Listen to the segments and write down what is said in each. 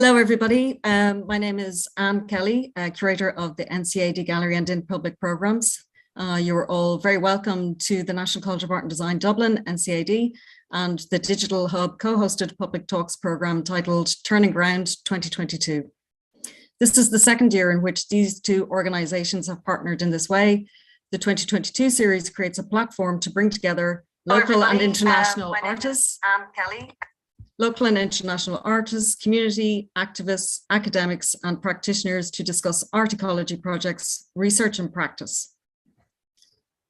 Hello, everybody. My name is Anne Kelly, curator of the NCAD Gallery and in Public Programmes. You're all very welcome to the National College of Art and Design Dublin, NCAD, and the Digital Hub co-hosted public talks programme titled Turning Ground 2022. This is the second year in which these two organisations have partnered in this way. The 2022 series creates a platform to bring together local and international artists. Anne Kelly. Local and international artists, community, activists, academics, and practitioners to discuss art ecology projects, research and practice.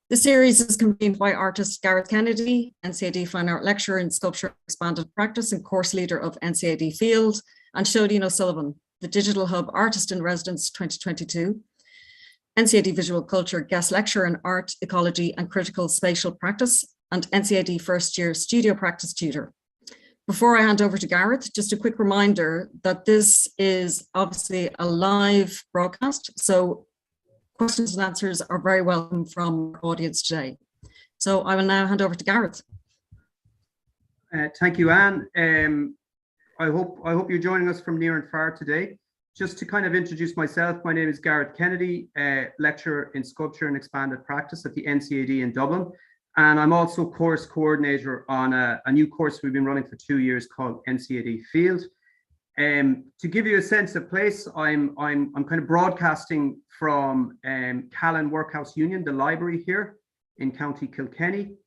The series is convened by artist Gareth Kennedy, NCAD Fine Art Lecturer in Sculpture and Expanded Practice and Course Leader of NCAD Field, and Seoidín O'Sullivan, the Digital Hub Artist in Residence 2022, NCAD Visual Culture Guest Lecturer in Art, Ecology and Critical Spatial Practice, and NCAD First Year Studio Practice Tutor. Before I hand over to Gareth, just a quick reminder that this is obviously a live broadcast, so questions and answers are very welcome from our audience today. So I will now hand over to Gareth. Thank you, Anne. I hope you're joining us from near and far today. Just to kind of introduce myself, my name is Gareth Kennedy, lecturer in Sculpture and Expanded Practice at the NCAD in Dublin. And I'm also course coordinator on a new course we've been running for 2 years called NCAD Field. To give you a sense of place, I'm kind of broadcasting from Callan Workhouse Union, the library here in County Kilkenny.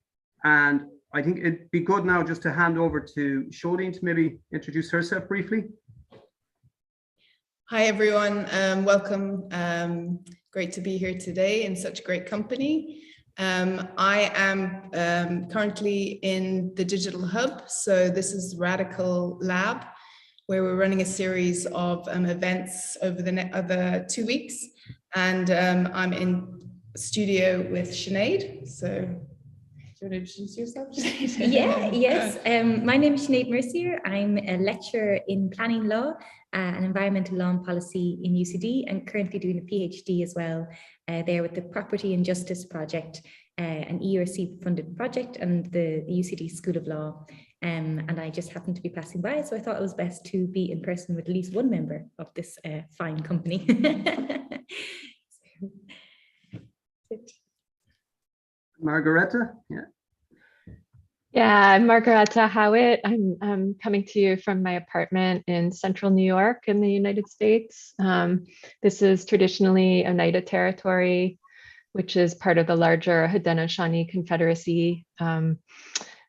And I think it'd be good now just to hand over to Seoidín to maybe introduce herself briefly. Hi, everyone. Welcome. Great to be here today in such great company. I am currently in the Digital Hub. So this is Radical Lab, where we're running a series of events over the 2 weeks. And I'm in studio with Sinead. So do you want to introduce yourself, Sinead? Yes. My name is Sinead Mercier. I'm a lecturer in planning law and environmental law and policy in UCD, and currently doing a PhD as well there with the Property and Justice Project, an ERC funded project, and the UCD School of Law. And I just happened to be passing by, so I thought it was best to be in person with at least one member of this fine company. Margaretha, yeah. Yeah, I'm Margaretha Haughwout. I'm coming to you from my apartment in central New York in the United States. This is traditionally Oneida territory, which is part of the larger Haudenosaunee Confederacy,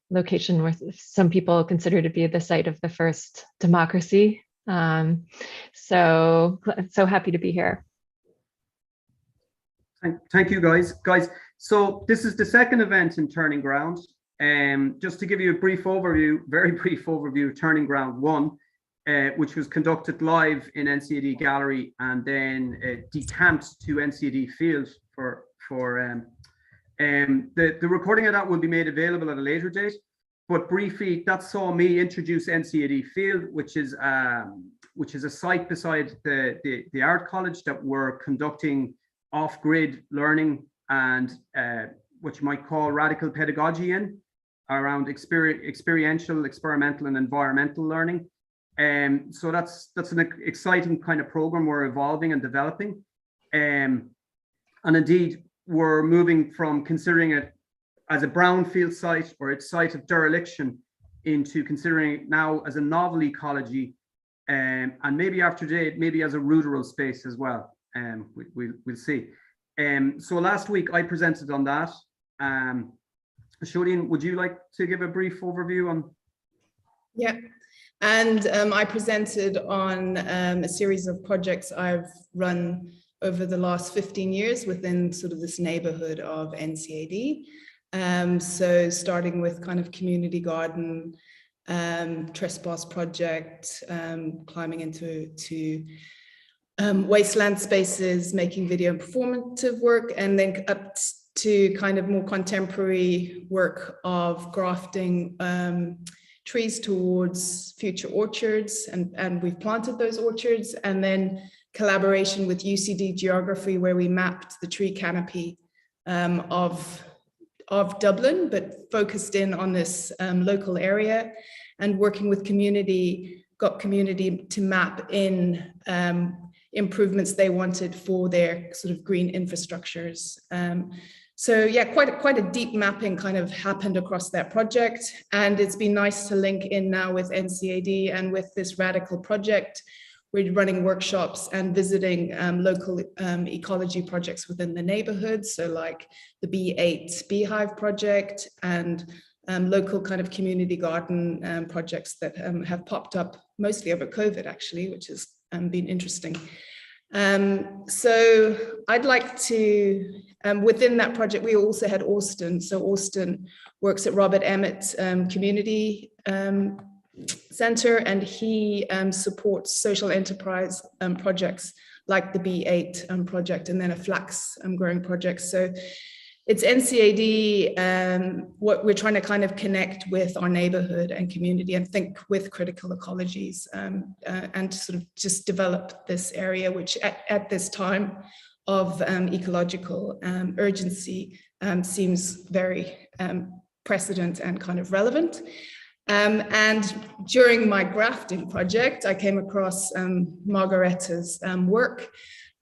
location where some people consider to be the site of the first democracy. So happy to be here. Thank you, guys. So this is the second event in Turning Ground. Just to give you a brief overview, very brief overview of Turning Ground 1, which was conducted live in NCAD Gallery and then decamped to NCAD Field the recording of that will be made available at a later date. But briefly, that saw me introduce NCAD Field, which is a site beside the art college that we're conducting off-grid learning and what you might call radical pedagogy in, around experiential, experimental, and environmental learning. So that's an exciting kind of program we're evolving and developing. And indeed, we're moving from considering it as a brownfield site or a site of dereliction into considering it now as a novel ecology, and maybe after today, maybe as a ruderal space as well. We'll see. So last week I presented on that. Seoidín, would you like to give a brief overview on? Yeah, and I presented on a series of projects I've run over the last 15 years within sort of this neighborhood of NCAD. So starting with kind of community garden, trespass project, climbing into wasteland spaces, making video and performative work, and then up to kind of more contemporary work of grafting trees towards future orchards, and we've planted those orchards, and then collaboration with UCD Geography, where we mapped the tree canopy of Dublin, but focused in on this local area, and working with community got community to map in improvements they wanted for their sort of green infrastructures. So yeah, quite a deep mapping kind of happened across that project. And it's been nice to link in now with NCAD and with this radical project. We're running workshops and visiting local ecology projects within the neighborhood. So like the B8 Beehive project and local kind of community garden projects that have popped up mostly over COVID actually, which has been interesting. So I'd like to, within that project, we also had Austin. So Austin works at Robert Emmett Community Center, and he supports social enterprise projects like the B8 project, and then a flax growing project. So it's NCAD, what we're trying to kind of connect with our neighborhood and community and think with critical ecologies and sort of just develop this area, which at this time of ecological urgency seems very precedent and kind of relevant. And during my grafting project, I came across Margaretha's work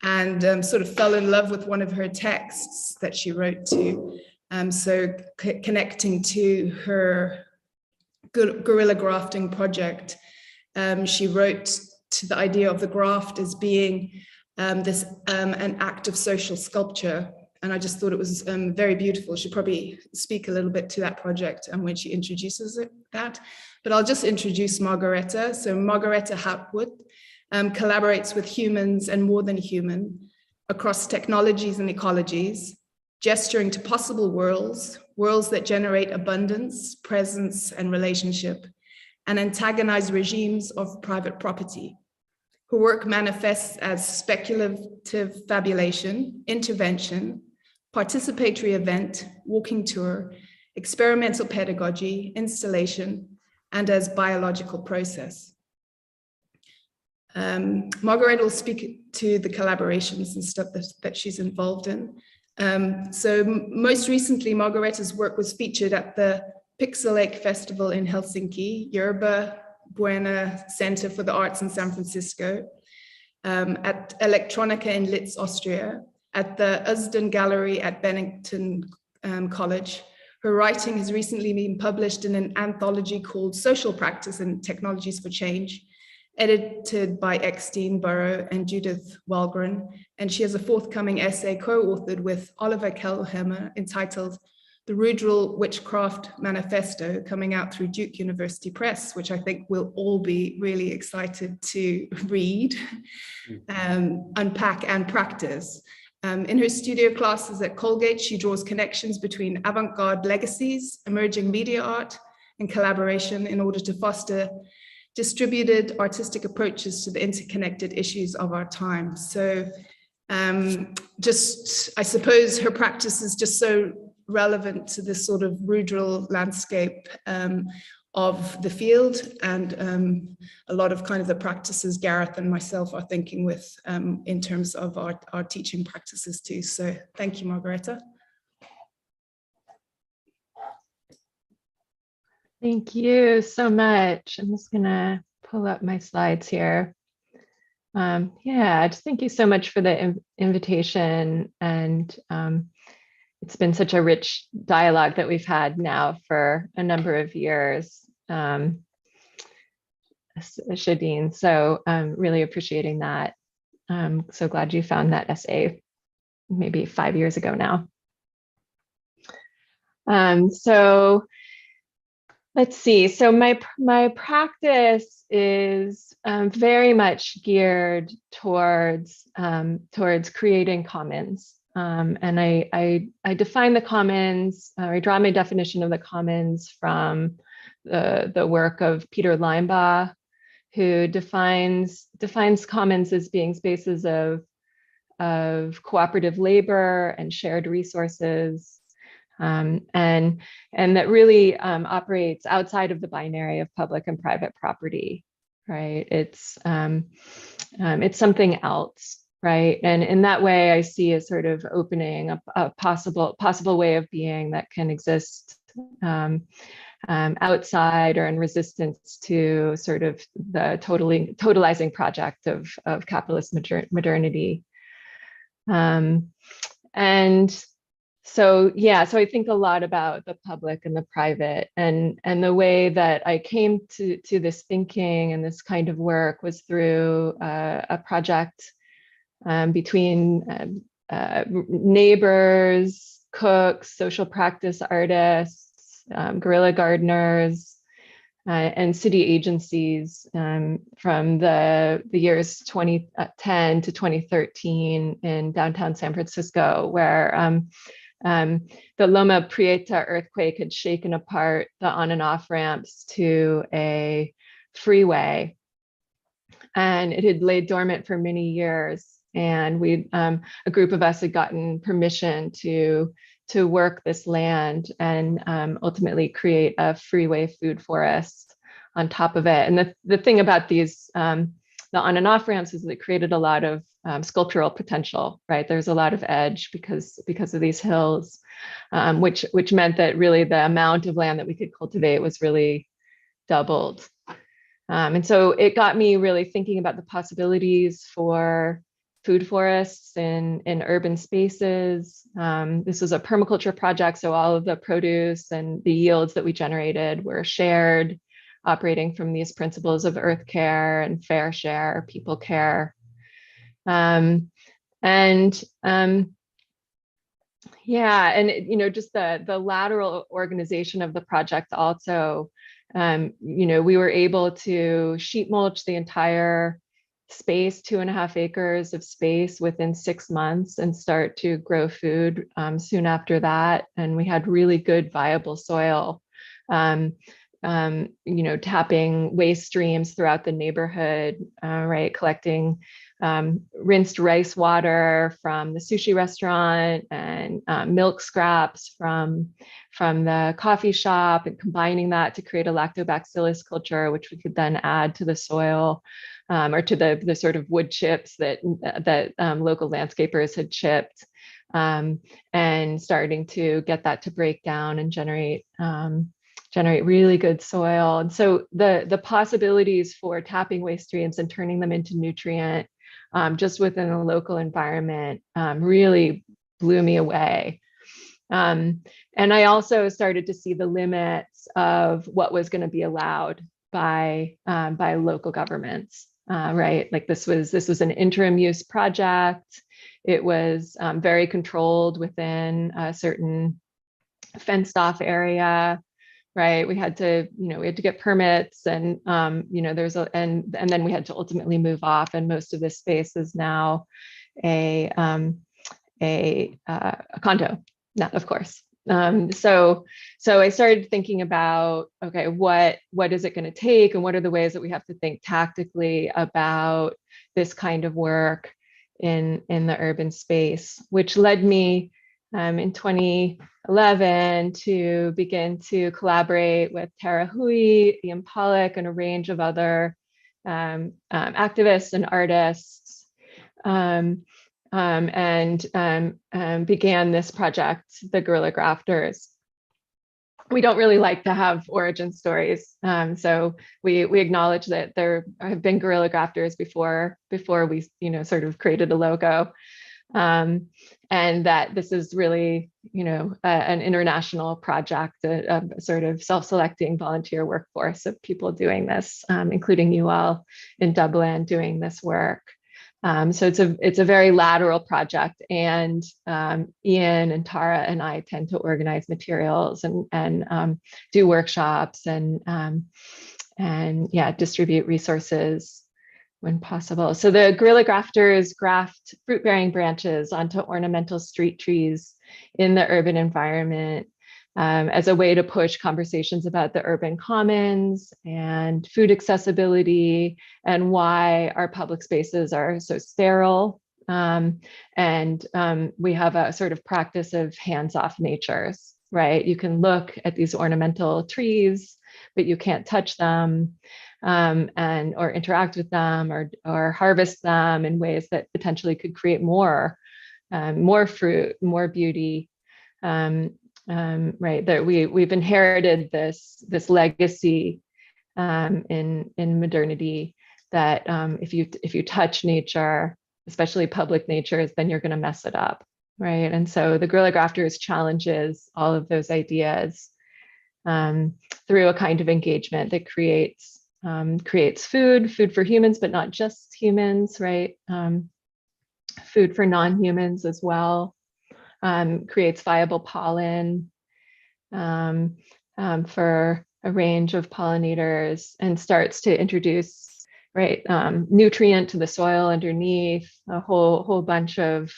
and sort of fell in love with one of her texts that she wrote to. So connecting to her guerrilla grafting project, she wrote to the idea of the graft as being this an act of social sculpture. And I just thought it was very beautiful. She'll probably speak a little bit to that project and when she introduces that. But I'll just introduce Margaretha. So Margaretha Haughwout collaborates with humans and more than human across technologies and ecologies, gesturing to possible worlds that generate abundance, presence, and relationship, and antagonize regimes of private property. Her work manifests as speculative fabulation, intervention, participatory event, walking tour, experimental pedagogy, installation, and as biological process. Margaretha will speak to the collaborations and stuff that she's involved in. So most recently, Margaretha's work was featured at the Pixel Lake Festival in Helsinki, Yerba Buena Center for the Arts in San Francisco, at Electronica in Linz, Austria, at the Usden Gallery at Bennington College. Her writing has recently been published in an anthology called Social Practice and Technologies for Change, edited by Eckstein Burrow and Judith Walgren. And she has a forthcoming essay co-authored with Oliver Kellhammer entitled The Ruderal Witchcraft Manifesto, coming out through Duke University Press, which I think we'll all be really excited to read, unpack and practice. In her studio classes at Colgate, she draws connections between avant-garde legacies, emerging media art, and collaboration in order to foster distributed artistic approaches to the interconnected issues of our time. So just, I suppose her practice is just so relevant to this sort of rural landscape of the field, and a lot of kind of the practices Gareth and myself are thinking with in terms of our teaching practices too. So thank you, Margaretha. Thank you so much. I'm just gonna pull up my slides here. Yeah, just thank you so much for the invitation, and it's been such a rich dialogue that we've had now for a number of years, Seoidín. So really appreciating that. So glad you found that essay maybe 5 years ago now. So let's see. So my practice is very much geared towards creating commons. And I define the commons, I draw my definition of the commons from the work of Peter Linebaugh, who defines commons as being spaces of cooperative labor and shared resources, and that really operates outside of the binary of public and private property, right? It's something else. Right. And in that way, I see a sort of opening a possible way of being that can exist outside or in resistance to sort of the totalizing project of capitalist modernity. And so, yeah, so I think a lot about the public and the private, and the way that I came to this thinking and this kind of work was through a project between neighbors, cooks, social practice artists, guerrilla gardeners, and city agencies from the years 2010 to 2013 in downtown San Francisco, where the Loma Prieta earthquake had shaken apart the on and off ramps to a freeway, and it had laid dormant for many years. And we, a group of us had gotten permission to work this land and ultimately create a freeway food forest on top of it. And the thing about these, the on and off ramps, is that it created a lot of sculptural potential, right? There's a lot of edge because of these hills, which meant that really the amount of land that we could cultivate was really doubled. And so it got me really thinking about the possibilities for food forests in urban spaces. This was a permaculture project, so all of the produce and the yields that we generated were shared, operating from these principles of earth care and fair share, people care. Yeah, and you know, just the lateral organization of the project also, you know, we were able to sheet mulch the entire space, 2.5 acres of space, within 6 months and start to grow food soon after that. And we had really good viable soil, you know, tapping waste streams throughout the neighborhood, right, collecting rinsed rice water from the sushi restaurant and milk scraps from the coffee shop, and combining that to create a lactobacillus culture, which we could then add to the soil, or to the sort of wood chips that local landscapers had chipped, and starting to get that to break down and generate really good soil. And so the possibilities for tapping waste streams and turning them into nutrient just within a local environment really blew me away. And I also started to see the limits of what was going to be allowed by local governments, right? Like this was an interim use project. It was very controlled within a certain fenced off area, right? We had to get permits, and you know, and then we had to ultimately move off, and most of this space is now a condo, not, of course. So I started thinking about, okay, what is it going to take, and what are the ways that we have to think tactically about this kind of work in the urban space, which led me in 2011 to begin to collaborate with Tara Hui, Ian Pollock, and a range of other activists and artists, and began this project, the Guerrilla Grafters. We don't really like to have origin stories, so we acknowledge that there have been guerrilla grafters before we, you know, sort of created a logo. And that this is really, you know, an international project, a sort of self-selecting volunteer workforce of people doing this, including you all in Dublin doing this work. So it's a very lateral project, and Ian and Tara and I tend to organize materials and do workshops and yeah, distribute resources when possible. So the guerrilla grafters graft fruit-bearing branches onto ornamental street trees in the urban environment as a way to push conversations about the urban commons and food accessibility and why our public spaces are so sterile. And we have a sort of practice of hands-off natures, right? You can look at these ornamental trees, but you can't touch them. Or interact with them or harvest them in ways that potentially could create more fruit, more beauty. right? That we've inherited this legacy in modernity that if you touch nature, especially public nature, then you're going to mess it up, right? And so the Guerrilla Grafters challenges all of those ideas through a kind of engagement that creates food for humans, but not just humans, right? Food for non-humans as well. Creates viable pollen for a range of pollinators, and starts to introduce, right, nutrient to the soil underneath. A whole bunch of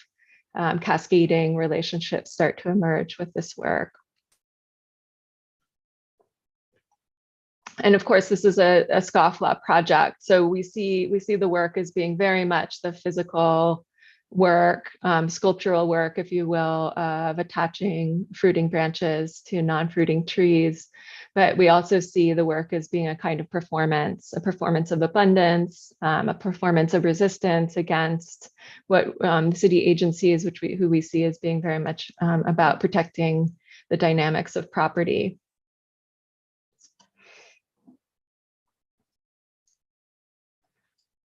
cascading relationships start to emerge with this work. And of course, this is a scofflaw project. So we see the work as being very much the physical work, sculptural work, if you will, of attaching fruiting branches to non-fruiting trees. But we also see the work as being a kind of performance, a performance of abundance, a performance of resistance against what city agencies, who we see as being very much about protecting the dynamics of property.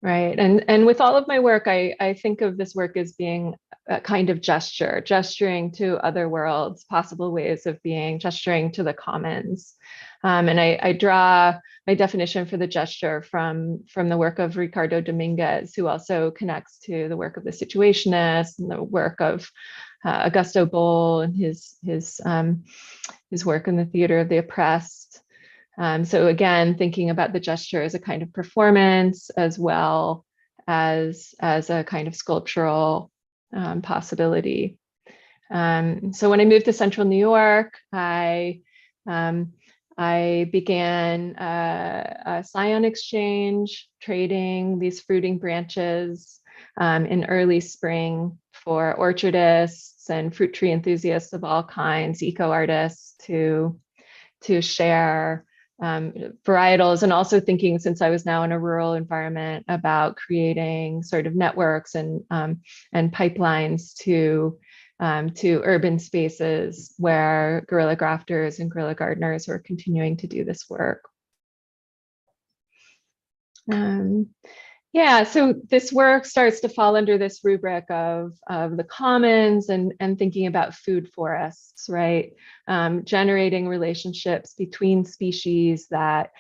Right, and with all of my work, I think of this work as being a kind of gesturing to other worlds, possible ways of being, gesturing to the commons. And I draw my definition for the gesture from the work of Ricardo Dominguez, who also connects to the work of the Situationists and the work of Augusto Boal and his work in the theater of the oppressed. So again, thinking about the gesture as a kind of performance, as well as a kind of sculptural possibility. So when I moved to Central New York, I began a scion exchange, trading these fruiting branches in early spring for orchardists and fruit tree enthusiasts of all kinds, eco-artists, to share varietals, and also thinking, since I was now in a rural environment, about creating sort of networks and pipelines to urban spaces where guerrilla grafters and guerrilla gardeners were continuing to do this work. Yeah, so this work starts to fall under this rubric of the commons and thinking about food forests, right? Generating relationships between species that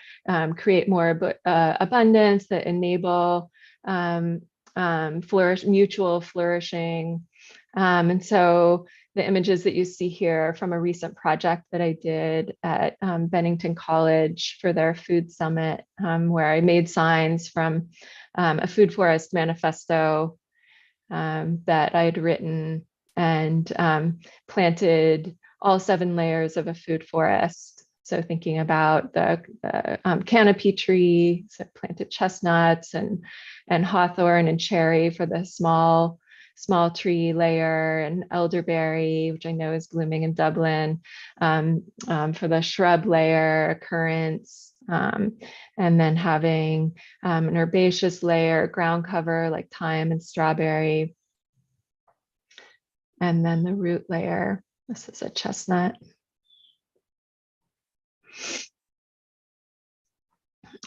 create more abundance, that enable mutual flourishing. And so the images that you see here from a recent project that I did at Bennington College for their food summit, where I made signs from a food forest manifesto that I had written, and planted all 7 layers of a food forest. So thinking about the canopy tree, so planted chestnuts and hawthorn and cherry for the small tree layer, and elderberry, which I know is blooming in Dublin, for the shrub layer, currants, and then having an herbaceous layer, ground cover like thyme and strawberry, and then the root layer. This is a chestnut.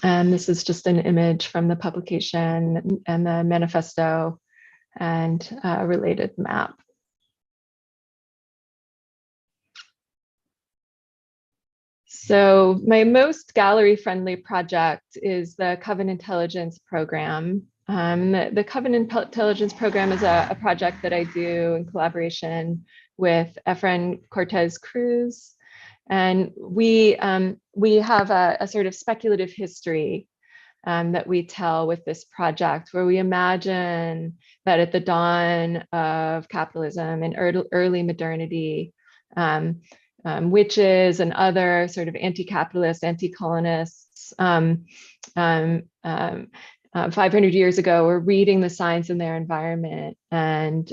And this is just an image from the publication and the manifesto and a related map. So my most gallery-friendly project is the Coven Intelligence Program. The Coven Intelligence Program is a project that I do in collaboration with Efren Cortez Cruz. And we have a sort of speculative history that we tell with this project, where we imagine that at the dawn of capitalism and early modernity, witches and other sort of anti-capitalist, anti-colonists 500 years ago were reading the signs in their environment and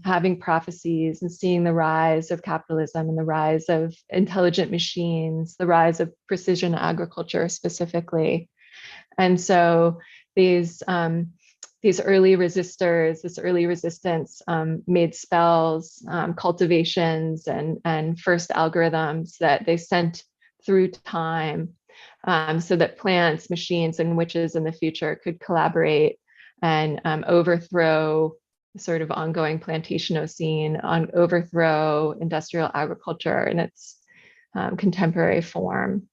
having prophecies and seeing the rise of capitalism and the rise of intelligent machines, the rise of precision agriculture specifically. And so these these early resistors, this early resistance made spells, cultivations, and first algorithms that they sent through time so that plants, machines, and witches in the future could collaborate and overthrow sort of ongoing plantationocene, overthrow industrial agriculture in its contemporary form.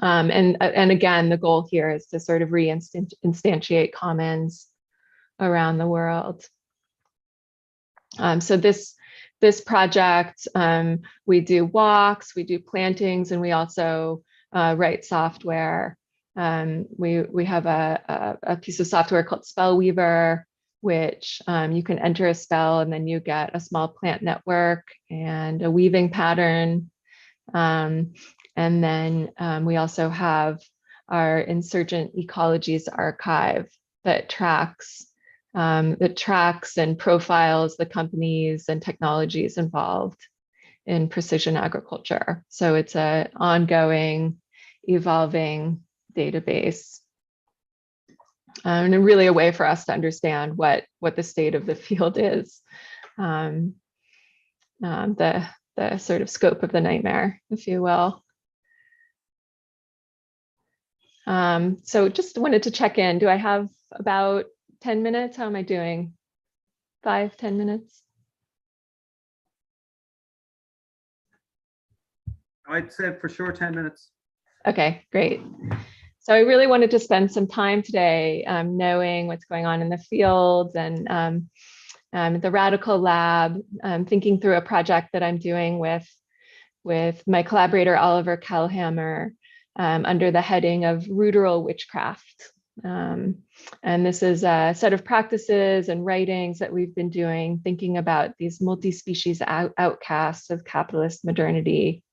And again, the goal here is to sort of re-instantiate commons around the world. So this project, we do walks, we do plantings, and we also write software. We have a piece of software called Spellweaver, which you can enter a spell and then you get a small plant network and a weaving pattern. And then we also have our Insurgent Ecologies archive that tracks and profiles the companies and technologies involved in precision agriculture. So it's an ongoing, evolving database. And really a way for us to understand what the state of the field is, the sort of scope of the nightmare, if you will. So just wanted to check in. Do I have about 10 minutes? How am I doing? 5-10 minutes? I'd say for sure 10 minutes. Okay, great. So I really wanted to spend some time today knowing what's going on in the field and the Radical Lab, thinking through a project that I'm doing with my collaborator, Oliver Kellhammer, under the heading of Ruderal Witchcraft. And this is a set of practices and writings that we've been doing, thinking about these multi-species outcasts of capitalist modernity.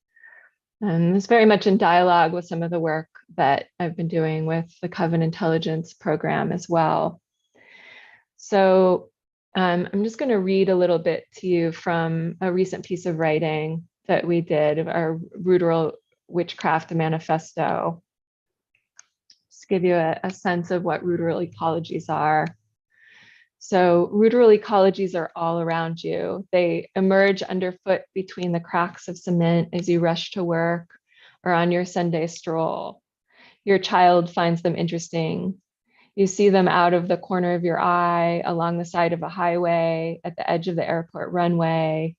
And it's very much in dialogue with some of the work that I've been doing with the Coven Intelligence program as well. So I'm just going to read a little bit to you from a recent piece of writing that we did of our Ruderal Witchcraft manifesto. Just to give you a sense of what ruderal ecologies are. So ruderal ecologies are all around you. They emerge underfoot between the cracks of cement as you rush to work or on your Sunday stroll. Your child finds them interesting. You see them out of the corner of your eye, along the side of a highway, at the edge of the airport runway.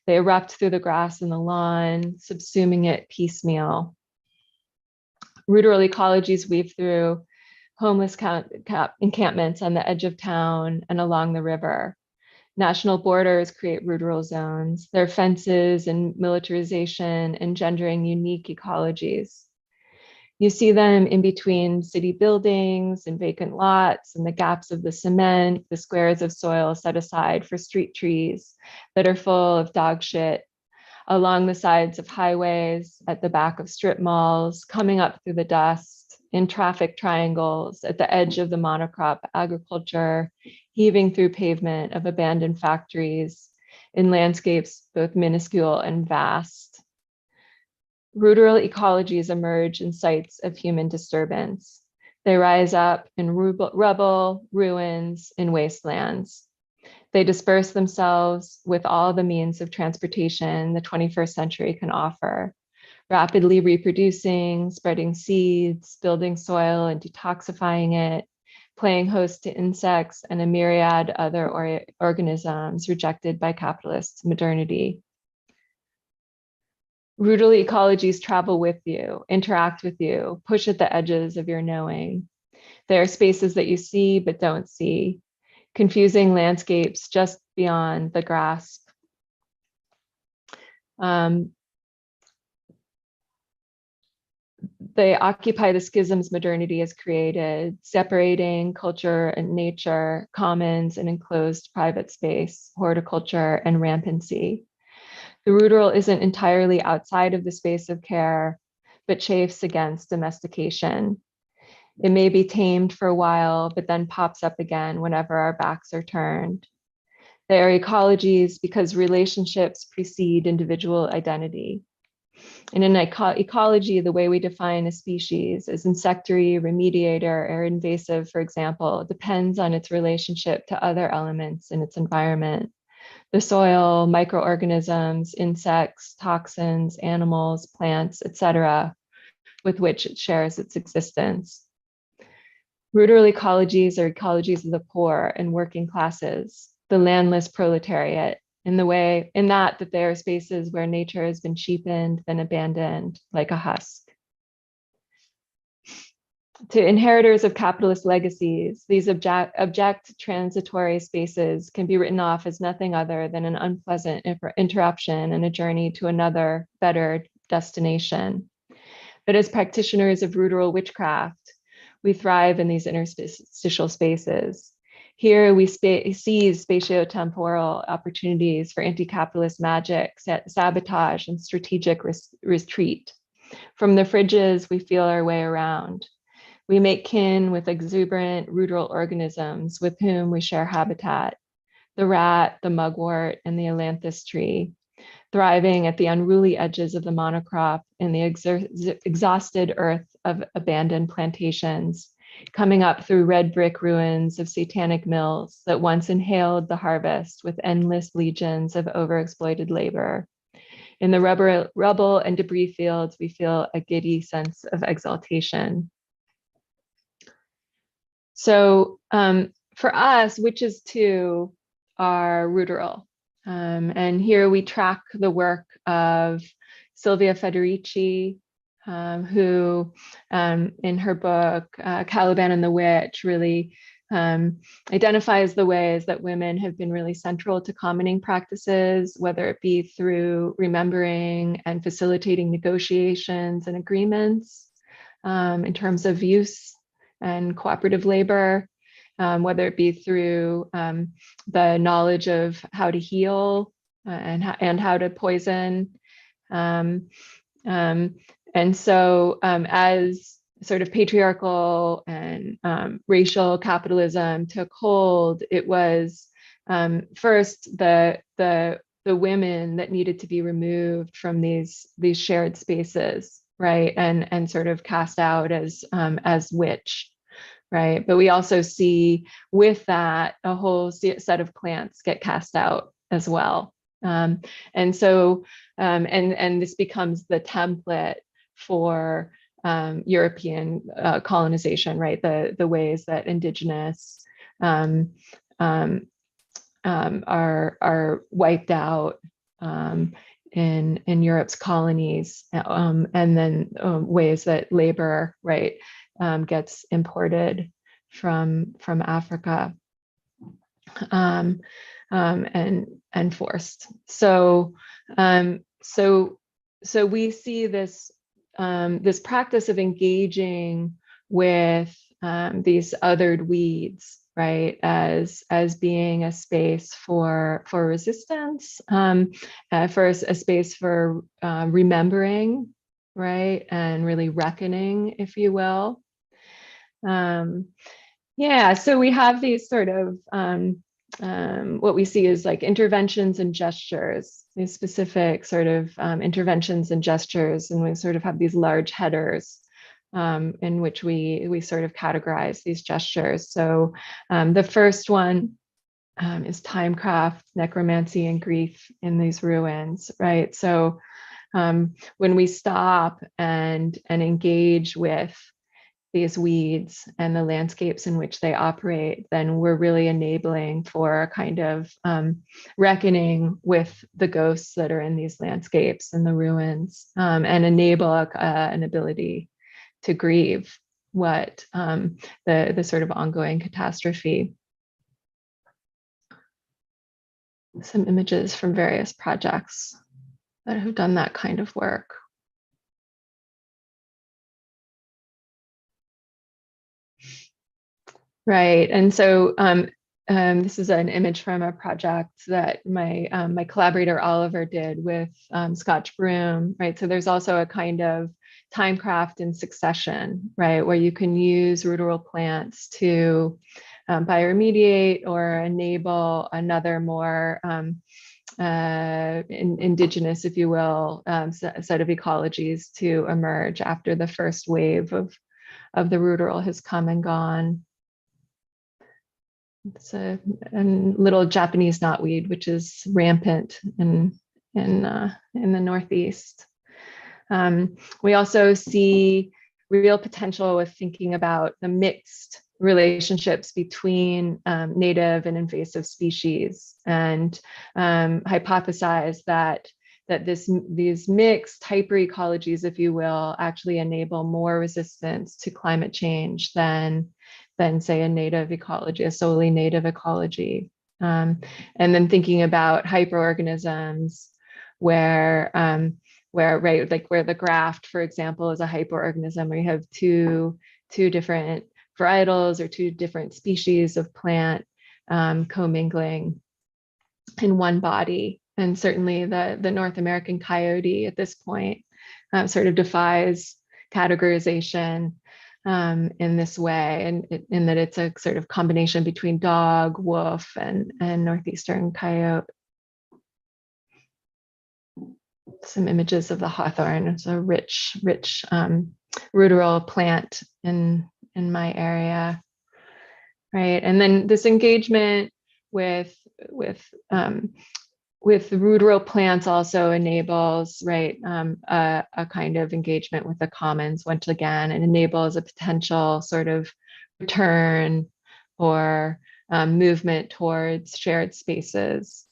They erupt through the grass and the lawn, subsuming it piecemeal. Ruderal ecologies weave through homeless encampments on the edge of town and along the river. National borders create ruderal zones, their fences and militarization engendering unique ecologies. You see them in between city buildings and vacant lots and the gaps of the cement, the squares of soil set aside for street trees that are full of dog shit, along the sides of highways, at the back of strip malls, coming up through the dust, in traffic triangles, at the edge of the monocrop agriculture, heaving through pavement of abandoned factories, in landscapes both minuscule and vast. Ruderal ecologies emerge in sites of human disturbance. They rise up in rubble, ruins, and wastelands. They disperse themselves with all the means of transportation the 21st century can offer, rapidly reproducing, spreading seeds, building soil and detoxifying it, playing host to insects and a myriad other organisms rejected by capitalist modernity. Ruderal ecologies travel with you, interact with you, push at the edges of your knowing. There are spaces that you see but don't see, confusing landscapes just beyond the grasp. They occupy the schisms modernity has created, separating culture and nature, commons and enclosed private space, horticulture and rampancy. The ruderal isn't entirely outside of the space of care, but chafes against domestication. It may be tamed for a while, but then pops up again whenever our backs are turned. They are ecologies because relationships precede individual identity. And in ecology, the way we define a species as insectary, remediator, or invasive, for example, depends on its relationship to other elements in its environment. The soil, microorganisms, insects, toxins, animals, plants, etc., with which it shares its existence. Rural ecologies are ecologies of the poor and working classes, the landless proletariat, in that they are spaces where nature has been cheapened, then abandoned like a husk. To inheritors of capitalist legacies, these abject transitory spaces can be written off as nothing other than an unpleasant interruption and a journey to another, better destination. But as practitioners of rural witchcraft, we thrive in these interstitial spaces. Here we seize spatio-temporal opportunities for anti-capitalist magic, sabotage, and strategic retreat. From the fridges, we feel our way around. We make kin with exuberant rural organisms with whom we share habitat, the rat, the mugwort, and the ailanthus tree, thriving at the unruly edges of the monocrop in the exhausted earth of abandoned plantations, coming up through red brick ruins of satanic mills that once inhaled the harvest with endless legions of overexploited labor. In the rubble and debris fields, we feel a giddy sense of exaltation. So for us, witches too are rural. And here we track the work of Silvia Federici, who in her book, Caliban and the Witch, really identifies the ways that women have been really central to commoning practices, whether it be through remembering and facilitating negotiations and agreements in terms of use and cooperative labor, whether it be through the knowledge of how to heal and how to poison. And so as sort of patriarchal and racial capitalism took hold, it was first the women that needed to be removed from these shared spaces, right? And sort of cast out as witch, right? But we also see with that a whole set of plants get cast out as well. And so, and this becomes the template for European colonization, right? The ways that indigenous are wiped out in Europe's colonies, and then ways that labor, right, gets imported from Africa and forced. So we see this this practice of engaging with these othered weeds, right, as being a space for resistance, for a space for remembering, right, and really reckoning, if you will. Yeah, so we have these sort of what we see is like interventions and gestures, these specific sort of interventions and gestures, and we sort of have these large headers in which we sort of categorize these gestures. So the first one is timecraft, necromancy, and grief in these ruins, right? So when we stop and engage with these weeds and the landscapes in which they operate, then we're really enabling for a kind of reckoning with the ghosts that are in these landscapes and the ruins, and enable an ability to grieve what the sort of ongoing catastrophe. Some images from various projects that have done that kind of work. Right, and so this is an image from a project that my collaborator Oliver did with Scotch Broom, right? So there's also a kind of timecraft in succession, right, where you can use ruderal plants to bioremediate or enable another more indigenous, if you will, set of ecologies to emerge after the first wave of the ruderal has come and gone. It's a little Japanese knotweed, which is rampant in the Northeast. We also see real potential with thinking about the mixed relationships between native and invasive species, and hypothesize that these mixed hyper-ecologies, if you will, actually enable more resistance to climate change than say a native ecology, a solely native ecology. And then thinking about hyperorganisms where right, like where the graft, for example, is a hyperorganism where you have two different varietals or two different species of plant commingling in one body. And certainly the North American coyote at this point sort of defies categorization in this way, and in that it's a sort of combination between dog, wolf, and northeastern coyote. Some images of the hawthorn. It's a rich ruderal plant in my area, right? And then this engagement with ruderal plants also enables, right, a kind of engagement with the commons once again, and enables a potential sort of return or movement towards shared spaces.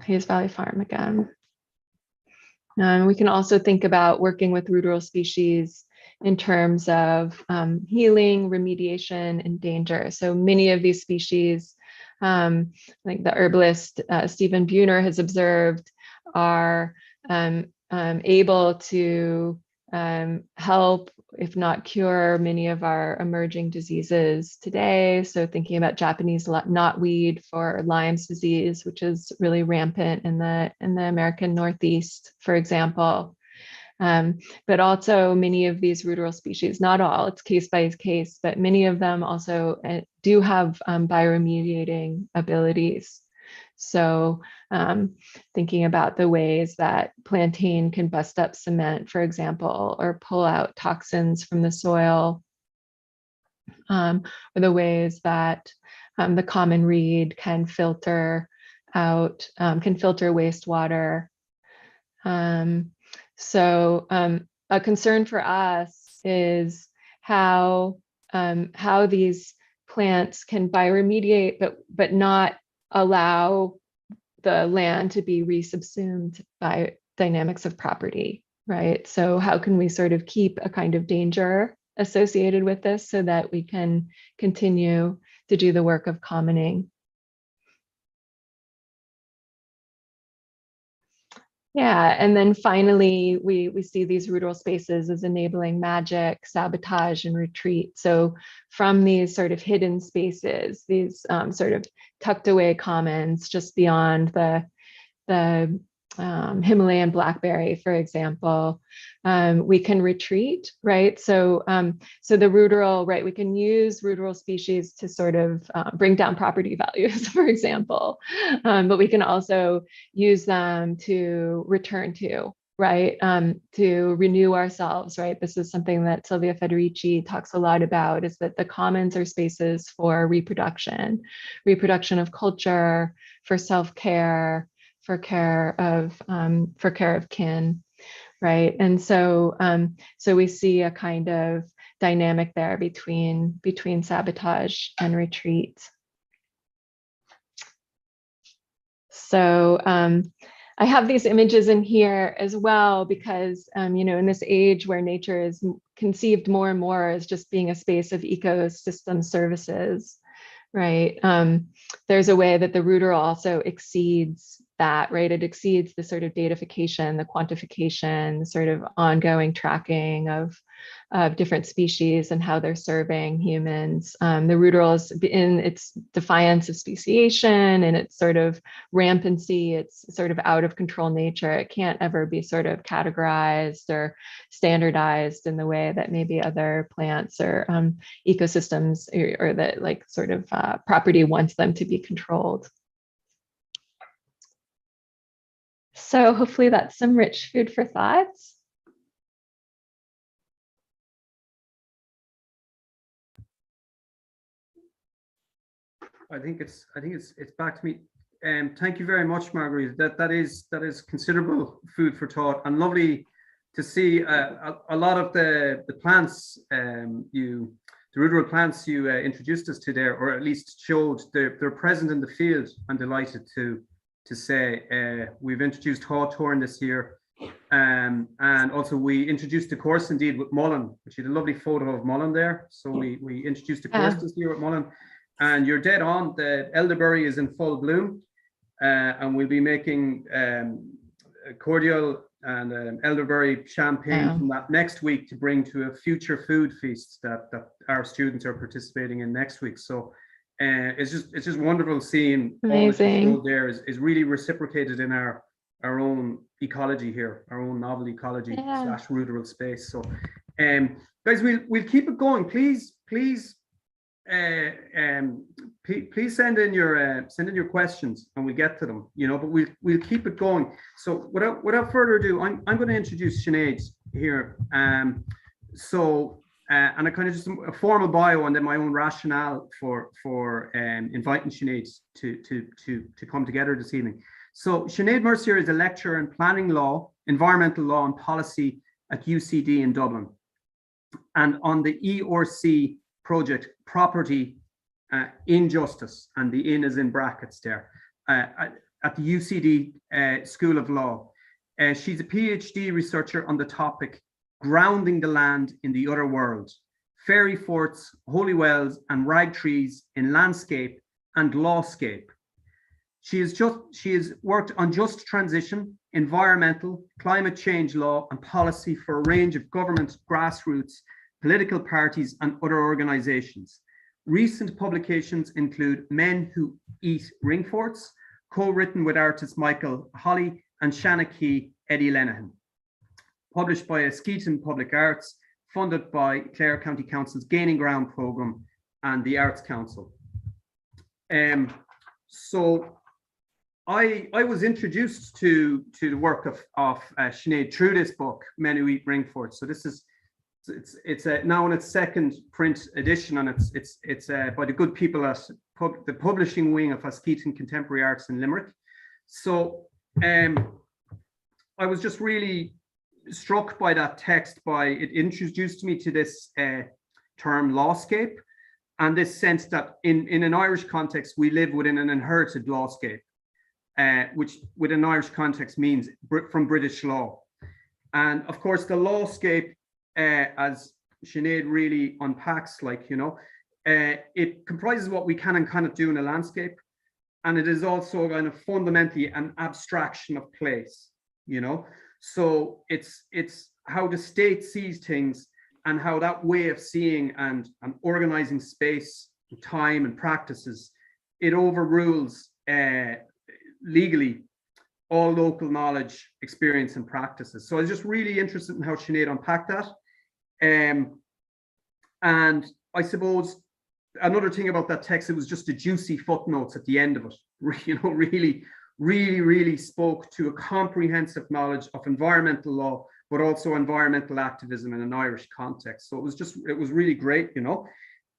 Hayes Valley Farm again. We can also think about working with ruderal species in terms of healing, remediation, and danger. So many of these species, like the herbalist Stephen Buhner has observed, are able to help, if not cure, many of our emerging diseases today. So thinking about Japanese knotweed for Lyme's disease, which is really rampant in the American Northeast, for example. But also many of these ruderal species, not all, it's case by case, but many of them also do have bioremediating abilities. So thinking about the ways that plantain can bust up cement, for example, or pull out toxins from the soil, or the ways that the common reed can filter out, can filter wastewater. So a concern for us is how these plants can bioremediate, but not allow the land to be resubsumed by dynamics of property, right? So how can we sort of keep a kind of danger associated with this so that we can continue to do the work of commoning? Yeah, and then finally, we see these ruderal spaces as enabling magic, sabotage, and retreat. So from these sort of hidden spaces, these sort of tucked away commons just beyond the Himalayan blackberry, for example, we can retreat, right? So the ruderal, right, we can use ruderal species to sort of bring down property values, for example, but we can also use them to return to, right, to renew ourselves, right? This is something that Silvia Federici talks a lot about, is that the commons are spaces for reproduction of culture, for self-care, for care of kin, right? And so so we see a kind of dynamic there between sabotage and retreat. So I have these images in here as well because you know, in this age where nature is conceived more and more as just being a space of ecosystem services, right? There's a way that the ruderal also exceeds that, right? It exceeds the sort of datafication, the quantification, sort of ongoing tracking of different species and how they're serving humans. The ruderal is in its defiance of speciation and its sort of rampancy, its sort of out of control nature. It can't ever be sort of categorized or standardized in the way that maybe other plants or ecosystems or that like sort of property wants them to be controlled. So hopefully that's some rich food for thoughts. I think it's back to me. Thank you very much, Margaretha. That is considerable food for thought, and lovely to see a lot of the plants the ruderal plants you introduced us to there, or at least showed they're present in the field. I'm delighted to say we've introduced hawthorn this year, and also we introduced the course indeed with mullein, which is a lovely photo of mullein there. So we introduced the course this year with mullein, and you're dead on. The elderberry is in full bloom, and we'll be making cordial and elderberry champagne from that next week to bring to a future food feast that our students are participating in next week. So it's just wonderful seeing amazing. all there is really reciprocated in our own ecology here, our own novel ecology / ruderal space. So guys, we'll keep it going. Please send in your questions and we'll get to them, but we'll keep it going. So without further ado, I'm going to introduce Sinead here. And I kind of just a formal bio and then my own rationale for inviting Sinead to come together this evening. So Sinead Mercier is a lecturer in planning law, environmental law and policy at UCD in Dublin, and on the ERC project Property in Justice, and the in is in brackets there, at the UCD School of Law. She's a PhD researcher on the topic Grounding the Land in the Other World, Fairy Forts, Holy Wells and Rag Trees in Landscape and Lawscape. She has worked on just transition, environmental, climate change law and policy for a range of government, grassroots, political parties and other organizations. Recent publications include Men Who Eat Ring Forts, co-written with artists Michael Holly and Shanna Key, Eddie Lenihan, published by Seoidín Public Arts, funded by Clare County Council's Gaining Ground programme and the Arts Council. So I was introduced to the work of Sinead through this book, Men Who Eat Ring Forts. So this is it's now in its second print edition, and it's by the good people at the publishing wing of Seoidín Contemporary Arts in Limerick. So I was just really struck by that text. It introduced me to this term lawscape, and this sense that in an Irish context we live within an inherited lawscape, which within Irish context means from British law. And of course the lawscape, as Sinead really unpacks, it comprises what we can and cannot do in a landscape, and it is also kind of fundamentally an abstraction of place, So it's how the state sees things, and how that way of seeing and organizing space, time and practices, it overrules legally all local knowledge, experience and practices. So I was just really interested in how Sinead unpacked that. And I suppose another thing about that text, it was just the juicy footnotes at the end of it, really spoke to a comprehensive knowledge of environmental law, but also environmental activism in an Irish context. So it was really great,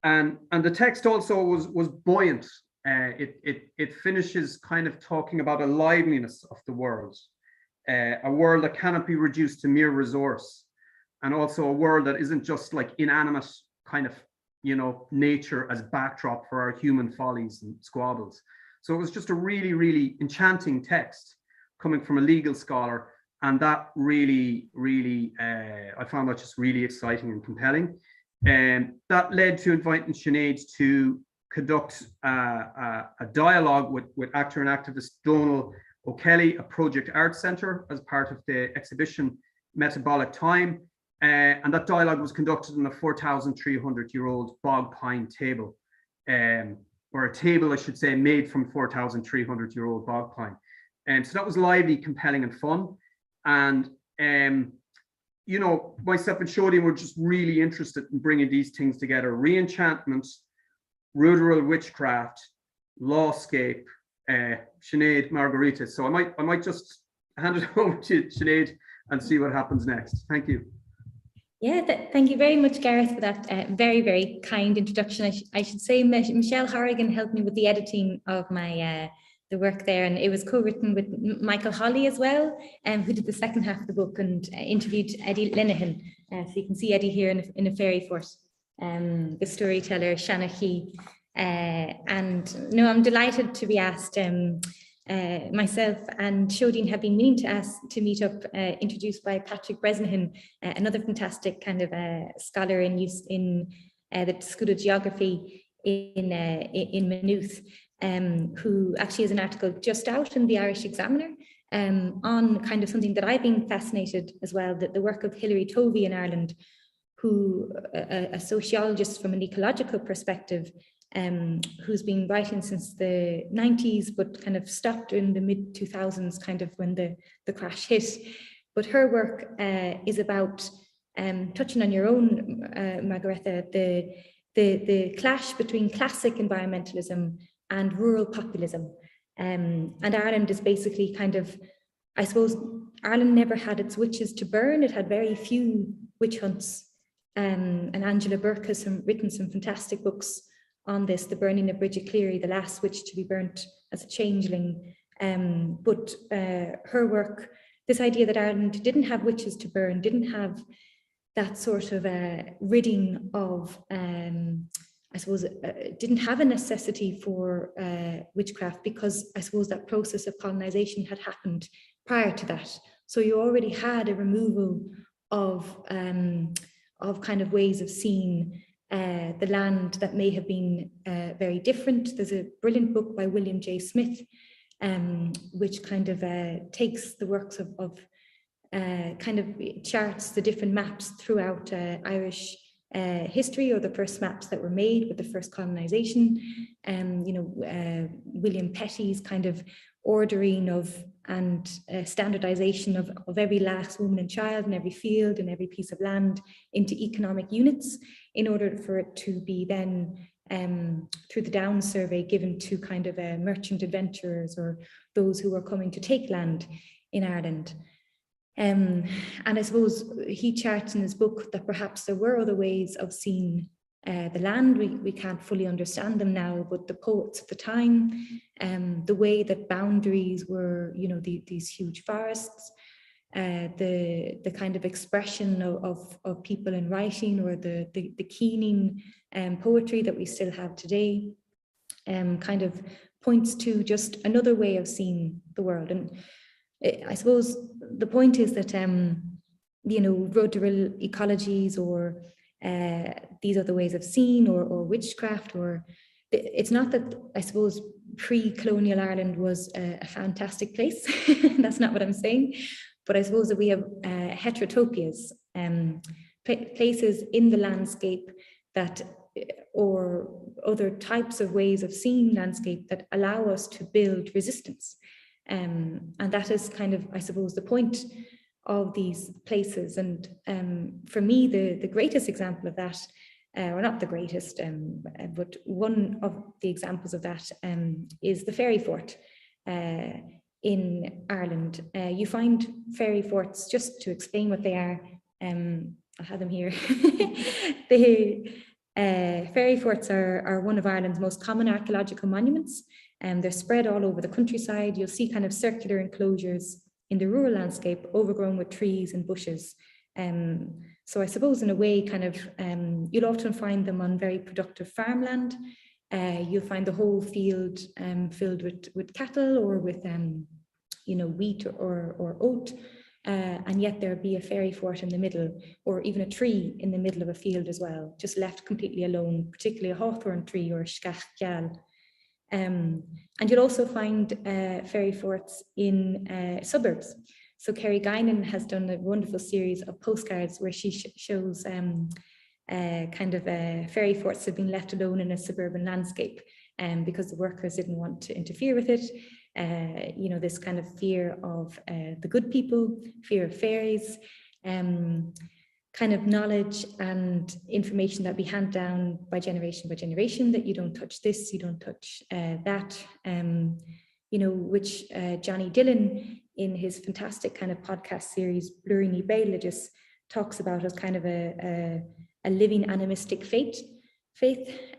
and the text also was buoyant. It finishes kind of talking about a liveliness of the world, a world that cannot be reduced to mere resource, and also a world that isn't just like inanimate kind of, nature as backdrop for our human follies and squabbles. So it was just a really enchanting text coming from a legal scholar, and that really I found that just really exciting and compelling. And that led to inviting Sinead to conduct a dialogue with actor and activist Donal O'Kelly, a project art centre as part of the exhibition Metabolic Time. And that dialogue was conducted on a 4,300-year-old bog pine table, or a table, I should say, made from 4,300-year-old bog pine. So that was lively, compelling, and fun. And you know, myself and Seoidín were just really interested in bringing these things together: Re-Enchantment, rural witchcraft, Lawscape, Sinead, Margaretha. So I might just hand it over to Sinead and see what happens next. Thank you. Yeah, thank you very much, Gareth, for that very, very kind introduction. I should say Michelle Horrigan helped me with the editing of my the work there, and it was co-written with Michael Holly as well, who did the second half of the book and interviewed Eddie Linehan. So you can see Eddie here in a fairy foot, the storyteller Shanna Key. And no, I'm delighted to be asked. Myself and Seoidín have been meaning to ask to meet up, introduced by Patrick Bresnahan, another fantastic kind of scholar in the School of Geography in Maynooth, who actually has an article just out in the Irish Examiner on kind of something that I've been fascinated as well, that the work of Hilary Tovey in Ireland, who a sociologist from an ecological perspective, who's been writing since the 90s, but kind of stopped in the mid 2000s, kind of when the crash hit. But her work is about touching on your own, Margaretha, the clash between classic environmentalism and rural populism. And Ireland is basically kind of, I suppose, Ireland never had its witches to burn. It had very few witch hunts. And Angela Burke has written some fantastic books on this, The Burning of Bridget Cleary, the last witch to be burnt as a changeling. But her work, this idea that Ireland didn't have witches to burn, didn't have that sort of ridding of, I suppose, didn't have a necessity for witchcraft, because I suppose that process of colonization had happened prior to that. So you already had a removal of kind of ways of seeing the land that may have been very different. There's a brilliant book by William J. Smith, which kind of takes the works of kind of charts the different maps throughout Irish history, or the first maps that were made with the first colonization. You know, William Petty's kind of ordering of and standardization of every last woman and child and every field and every piece of land into economic units, in order for it to be then through the Down survey given to kind of merchant adventurers or those who were coming to take land in Ireland. And I suppose he charts in his book that perhaps there were other ways of seeing the land. We can't fully understand them now, but the poets of the time, the way that boundaries were, you know, these huge forests, the kind of expression of people in writing, or the keening poetry that we still have today, kind of points to just another way of seeing the world. And I suppose the point is that, you know, ruderal ecologies, or these other ways of seeing, or witchcraft, or it's not that, I suppose, pre-colonial Ireland was a fantastic place. That's not what I'm saying. But I suppose that we have heterotopias, places in the landscape that, or other types of ways of seeing landscape that allow us to build resistance. And that is kind of, I suppose, the point of these places. And for me, the greatest example of that, or not the greatest, but one of the examples of that is the fairy fort in Ireland. You find fairy forts, just to explain what they are, I'll have them here. The fairy forts are one of Ireland's most common archaeological monuments. They're spread all over the countryside. You'll see kind of circular enclosures in the rural landscape, overgrown with trees and bushes. So I suppose in a way, kind of, you'll often find them on very productive farmland. You'll find the whole field filled with cattle, or with you know, wheat or oat, and yet there'll be a fairy fort in the middle, or even a tree in the middle of a field as well, just left completely alone, particularly a hawthorn tree or a scach. And you'll also find fairy forts in suburbs. So Kerry Guinan has done a wonderful series of postcards where she shows kind of fairy forts have been left alone in a suburban landscape because the workers didn't want to interfere with it. You know, this kind of fear of the good people, fear of fairies, kind of knowledge and information that we hand down by generation, that you don't touch this, you don't touch that, you know, which Johnny Dillon in his fantastic kind of podcast series, Blurry Bailagis, talks about as kind of a living animistic faith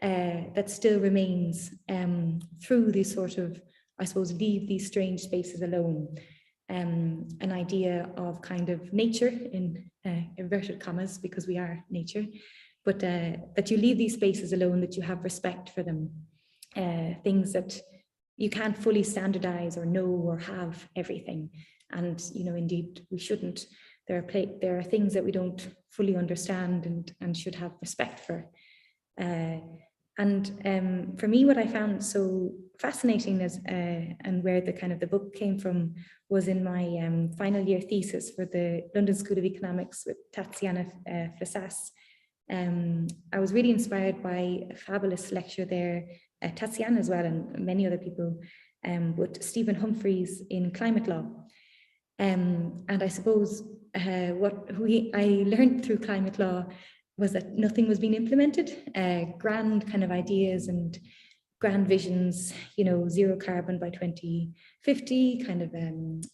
that still remains through these sort of, I suppose, leave these strange spaces alone. An idea of kind of nature in inverted commas, because we are nature, but that you leave these spaces alone, that you have respect for them, things that you can't fully standardize or know or have everything. And, you know, indeed, we shouldn't. There are things that we don't fully understand and should have respect for. And for me, what I found so fascinating is, and where the kind of the book came from, was in my final year thesis for the London School of Economics with Tatiana Flasas. I was really inspired by a fabulous lecture there, Tatiana as well, and many other people, with Stephen Humphreys in climate law. And I suppose what I learned through climate law was that nothing was being implemented, grand kind of ideas and grand visions, you know, zero carbon by 2050, kind of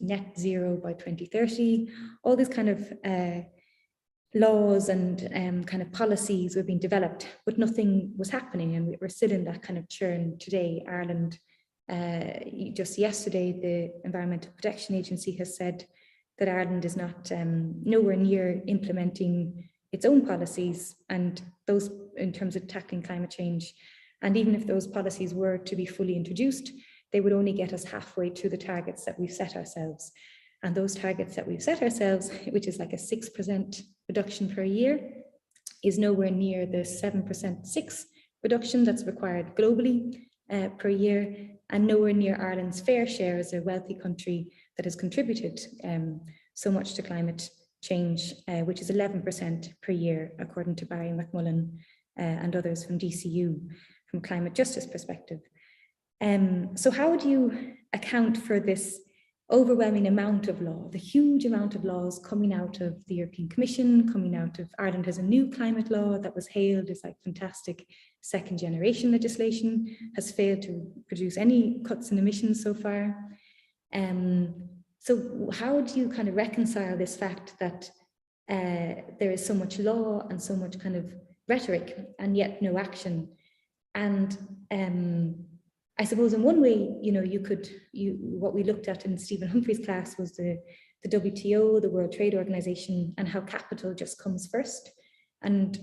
net zero by 2030, all these kind of laws and kind of policies were being developed, but nothing was happening, and we're still in that kind of churn today. Ireland, just yesterday, the Environmental Protection Agency has said that Ireland is not nowhere near implementing its own policies, and those in terms of tackling climate change. And even if those policies were to be fully introduced, they would only get us halfway to the targets that we've set ourselves. And those targets that we've set ourselves, which is like a 6% reduction per year, is nowhere near the 7% reduction that's required globally per year, and nowhere near Ireland's fair share as a wealthy country that has contributed so much to climate change, which is 11% per year, according to Barry McMullen and others from DCU, from a climate justice perspective. So how would you account for this overwhelming amount of law, the huge amount of laws coming out of the European Commission, coming out of Ireland has a new climate law that was hailed as like fantastic second generation legislation, has failed to produce any cuts in emissions so far. So how do you kind of reconcile this fact that there is so much law and so much kind of rhetoric and yet no action? And I suppose in one way, you know, what we looked at in Stephen Humphrey's class was the WTO, the World Trade Organization, and how capital just comes first. And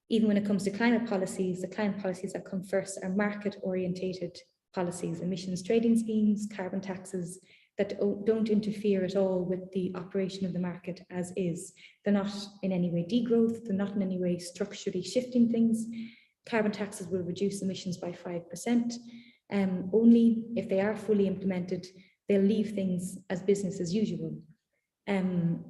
even when it comes to climate policies, the climate policies that come first are market-orientated policies, emissions trading schemes, carbon taxes, that don't interfere at all with the operation of the market as is. They're not in any way degrowth, they're not in any way structurally shifting things. Carbon taxes will reduce emissions by 5%. Only if they are fully implemented, they'll leave things as business as usual. And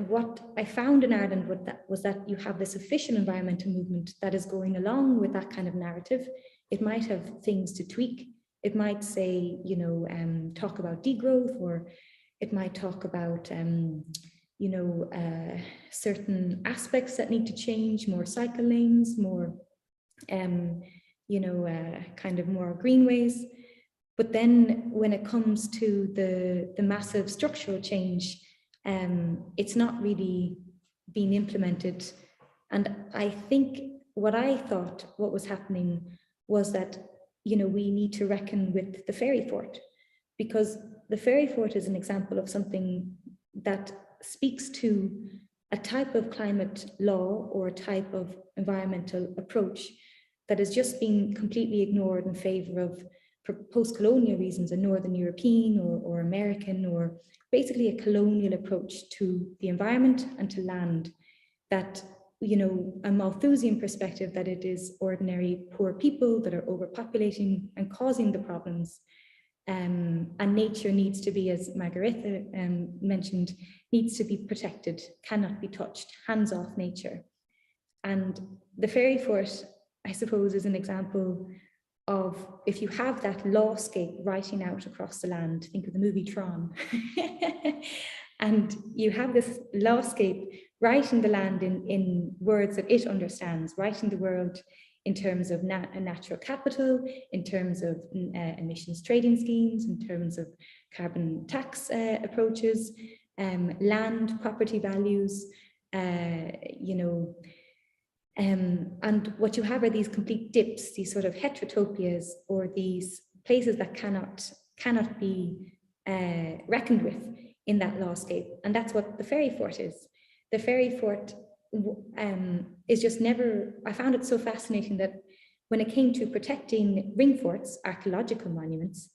what I found in Ireland was that you have this official environmental movement that is going along with that kind of narrative. It might have things to tweak. It might say, you know, talk about degrowth, or it might talk about, you know, certain aspects that need to change, more cycle lanes, more, you know, kind of more greenways. But then when it comes to the massive structural change, it's not really being implemented. And I think what was happening was that, you know, we need to reckon with the fairy fort, because the fairy fort is an example of something that speaks to a type of climate law or a type of environmental approach that is just being completely ignored in favor of post-colonial reasons, a Northern European or American, or basically a colonial approach to the environment and to land that you know, a Malthusian perspective that it is ordinary poor people that are overpopulating and causing the problems. And nature needs to be, as Margaretha mentioned, needs to be protected, cannot be touched, hands off nature. And the fairy fort, I suppose, is an example of, if you have that lawscape writing out across the land, think of the movie Tron, and you have this lawscape writing the land in words that it understands, writing the world in terms of a natural capital, in terms of emissions trading schemes, in terms of carbon tax approaches, land property values, you know, and what you have are these complete dips, these sort of heterotopias, or these places that cannot be reckoned with in that lawscape. And that's what the fairy fort is. The fairy fort is just never, I found it so fascinating that when it came to protecting ring forts, archaeological monuments,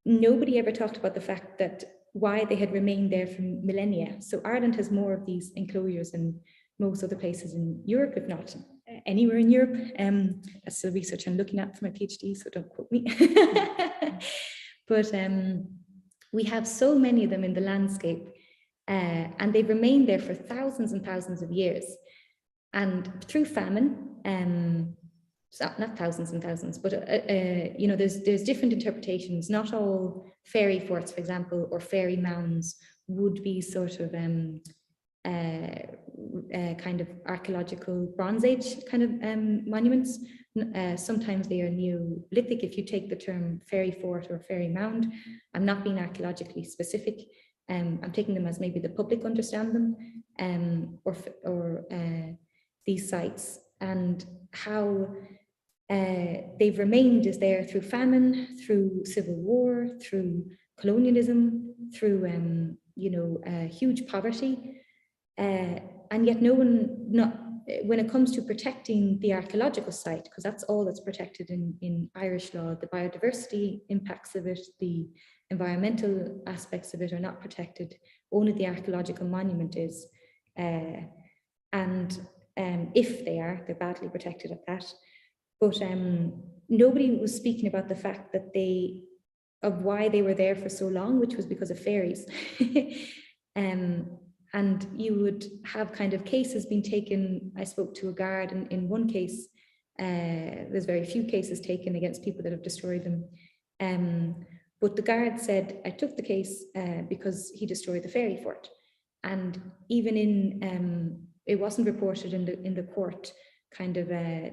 nobody ever talked about the fact that why they had remained there for millennia. So Ireland has more of these enclosures than most other places in Europe, if not anywhere in Europe. That's the research I'm looking at for my PhD, so don't quote me. But we have so many of them in the landscape, and they've remained there for thousands and thousands of years. And through famine, not thousands and thousands, but you know, there's different interpretations. Not all fairy forts, for example, or fairy mounds would be sort of kind of archaeological Bronze Age kind of monuments. Sometimes they are Neolithic. If you take the term fairy fort or fairy mound, I'm not being archaeologically specific. I'm taking them as maybe the public understand them, or these sites, and how they've remained is there through famine, through civil war, through colonialism, through you know, huge poverty. And yet no one, when it comes to protecting the archaeological site, because that's all that's protected in Irish law, the biodiversity impacts of it, the environmental aspects of it are not protected, only the archaeological monument is. And if they are, they're badly protected at that. But nobody was speaking about the fact that of why they were there for so long, which was because of fairies. And you would have kind of cases being taken. I spoke to a guard, and in one case, there's very few cases taken against people that have destroyed them. But the guard said, I took the case because he destroyed the fairy fort. And even in, it wasn't reported in the court kind of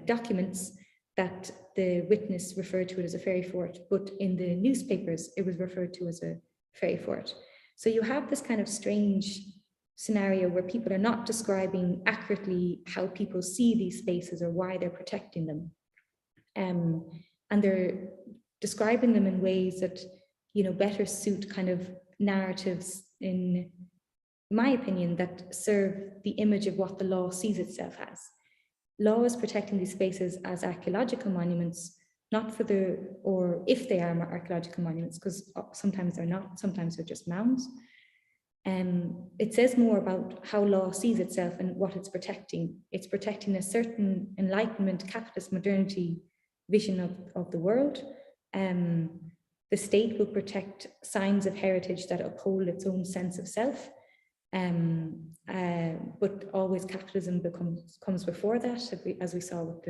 documents that the witness referred to it as a fairy fort, but in the newspapers, it was referred to as a fairy fort. So you have this kind of strange scenario where people are not describing accurately how people see these spaces or why they're protecting them. And they're describing them in ways that, you know, better suit kind of narratives, in my opinion, that serve the image of what the law sees itself as. Law is protecting these spaces as archaeological monuments, not for or if they are archaeological monuments, because sometimes they're not, sometimes they're just mounds. It says more about how law sees itself and what it's protecting. It's protecting a certain Enlightenment, capitalist modernity vision of the world. The state will protect signs of heritage that uphold its own sense of self. But always capitalism comes before that, as we saw with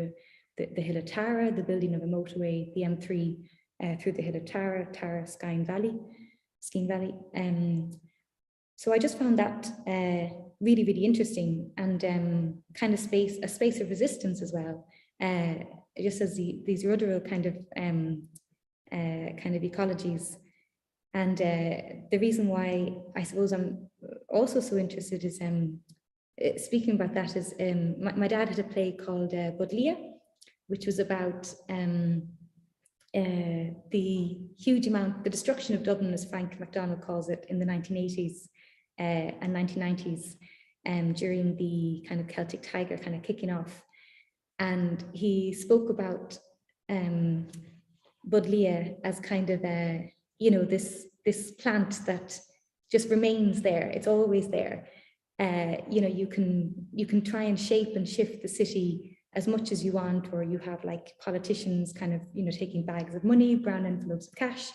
the Hill of Tara, the building of a motorway, the M3 through the Hill of Tara, Skene Valley. So I just found that really, really interesting, and kind of a space of resistance as well. Just as these rural kind of ecologies. And the reason why I suppose I'm also so interested is speaking about that is my dad had a play called Budlia, which was about the huge amount, the destruction of Dublin, as Frank MacDonald calls it, in the 1980s and 1990s, during the kind of Celtic Tiger kind of kicking off. And he spoke about Budlia as kind of a, you know, this plant that just remains there. It's always there. you know, you can try and shape and shift the city as much as you want, or you have like politicians kind of, you know, taking bags of money, brown envelopes of cash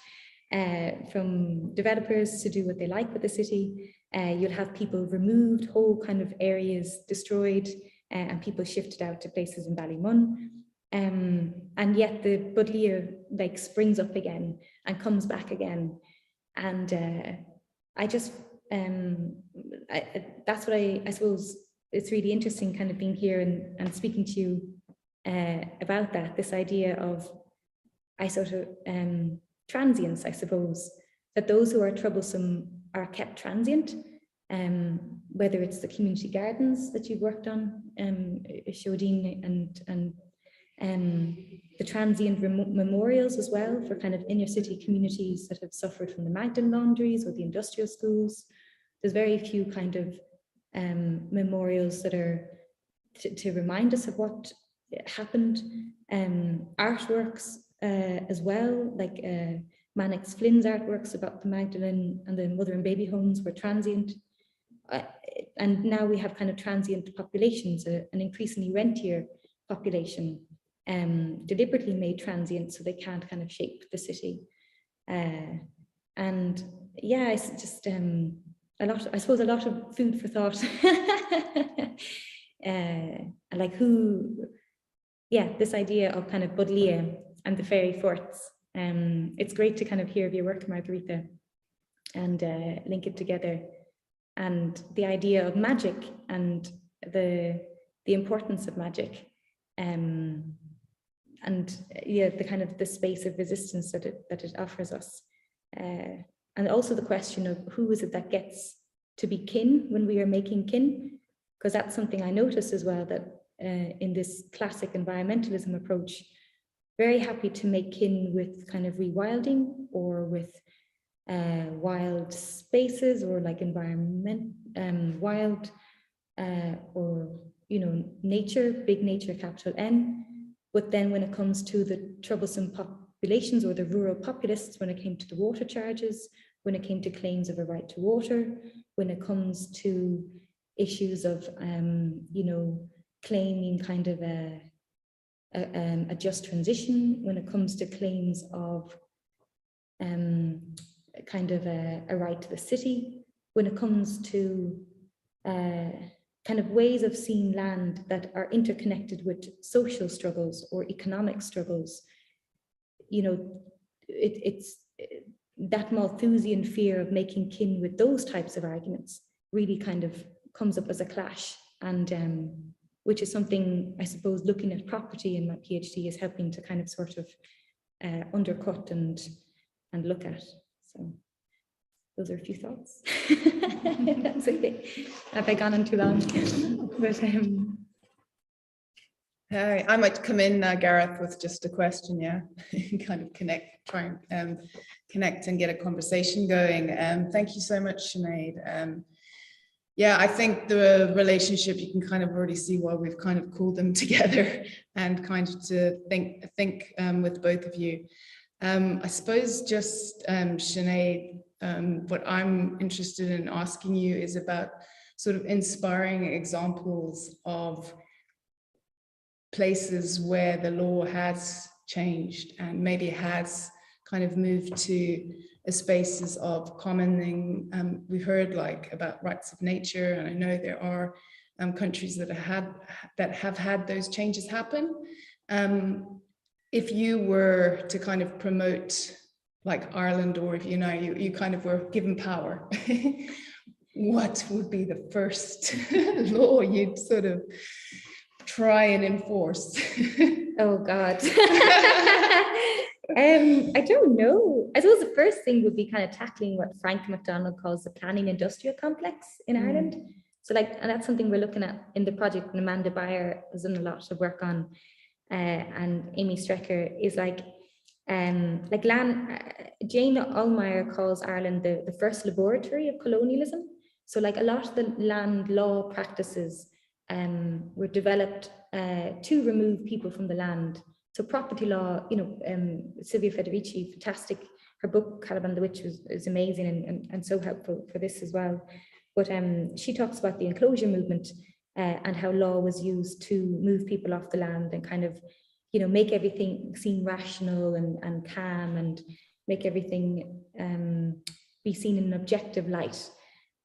from developers to do what they like with the city. You'll have people removed, whole kind of areas destroyed, and people shifted out to places in Ballymun. And yet the Budlia like springs up again and comes back again. And I just, that's what I suppose it's really interesting kind of being here and speaking to you about that, this idea of transience, I suppose, that those who are troublesome are kept transient, whether it's the community gardens that you've worked on, Seoidín, and the transient memorials as well for kind of inner city communities that have suffered from the Magdalen laundries or the industrial schools. There's very few kind of memorials that are to remind us of what happened. Artworks as well, like Mannix Flynn's artworks about the Magdalen and the mother and baby homes were transient. And now we have kind of transient populations, an increasingly rentier population, deliberately made transient so they can't kind of shape the city. And yeah, it's just a lot of food for thought. Like this idea of kind of Budlia and the fairy forts. It's great to kind of hear of your work, Margaretha, and link it together. And the idea of magic and the importance of magic, and yeah, the kind of the space of resistance that it offers us, and also the question of who is it that gets to be kin when we are making kin, because that's something I noticed as well, that in this classic environmentalism approach, very happy to make kin with kind of rewilding or with wild spaces or like environment, wild or, you know, nature, big nature, capital N. But then when it comes to the troublesome populations or the rural populists, when it came to the water charges, when it came to claims of a right to water, when it comes to issues of, you know, claiming kind of a just transition, when it comes to claims of kind of a right to the city, when it comes to kind of ways of seeing land that are interconnected with social struggles or economic struggles, you know, it's that Malthusian fear of making kin with those types of arguments really kind of comes up as a clash, and which is something I suppose looking at property in my PhD is helping to kind of sort of undercut and look at. So those are a few thoughts. That's okay. Have I gone on too long? But, I might come in, Gareth, with just a question, yeah, kind of try and connect and get a conversation going. Thank you so much, Sinead. Yeah, I think the relationship, you can kind of already see why we've kind of called them together and kind of to think with both of you. I suppose just, Sinead, what I'm interested in asking you is about sort of inspiring examples of places where the law has changed and maybe has kind of moved to spaces of commoning. We've heard like about rights of nature, and I know there are countries that have had those changes happen. If you were to kind of promote like Ireland, or if you kind of were given power, what would be the first law you'd sort of try and enforce? Oh God. I don't know. I suppose the first thing would be kind of tackling what Frank MacDonald calls the planning industrial complex in Ireland. So like, and that's something we're looking at in the project, and Amanda Beyer has done a lot of work on, and Amy Strecker is like land, Jane Allmeyer calls Ireland the first laboratory of colonialism. So like a lot of the land law practices were developed to remove people from the land. So property law, you know, Silvia Federici, fantastic. Her book, Caliban the Witch, is amazing and so helpful for this as well. But she talks about the enclosure movement and how law was used to move people off the land and kind of, you know, make everything seem rational and calm and make everything be seen in an objective light.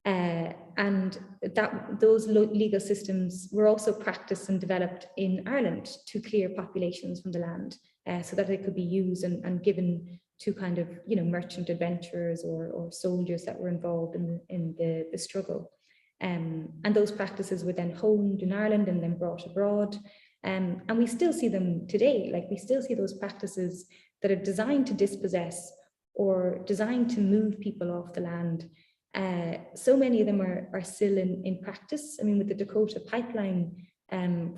And that those legal systems were also practiced and developed in Ireland to clear populations from the land so that they could be used and given to kind of, you know, merchant adventurers or soldiers that were involved in the struggle. And those practices were then honed in Ireland and then brought abroad. And we still see them today. Like, we still see those practices that are designed to dispossess or designed to move people off the land. So many of them are still in practice. I mean, with the Dakota pipeline,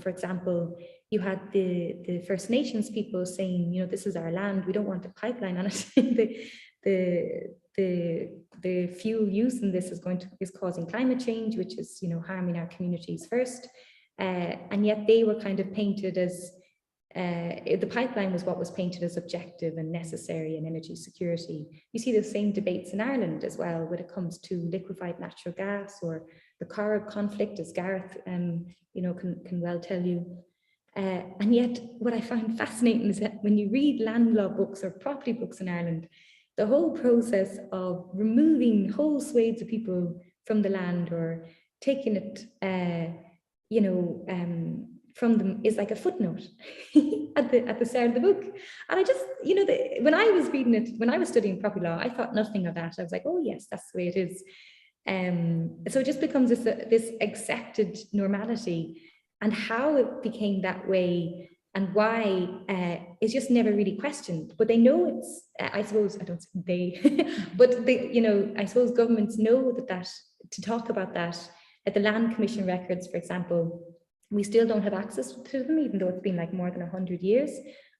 for example, you had the First Nations people saying, you know, this is our land, we don't want a pipeline on it. the fuel use in this is causing climate change, which is, you know, harming our communities first. And yet they were kind of painted as, the pipeline was what was painted as objective and necessary and energy security. You see the same debates in Ireland as well when it comes to liquefied natural gas or the Corrib conflict, as Gareth you know, can well tell you. And yet what I find fascinating is that when you read land law books or property books in Ireland, the whole process of removing whole swathes of people from the land or taking it, you know, from them is like a footnote at the start of the book. And I just, you know, when I was reading it, when I was studying property law, I thought nothing of that. I was like, oh yes, that's the way it is. So it just becomes this accepted normality, and how it became that way and why is just never really questioned. But they know it's, I suppose, I don't say they, but they, you know, I suppose governments know that to talk about that. At the Land Commission records, for example, we still don't have access to them, even though it's been like more than 100 years,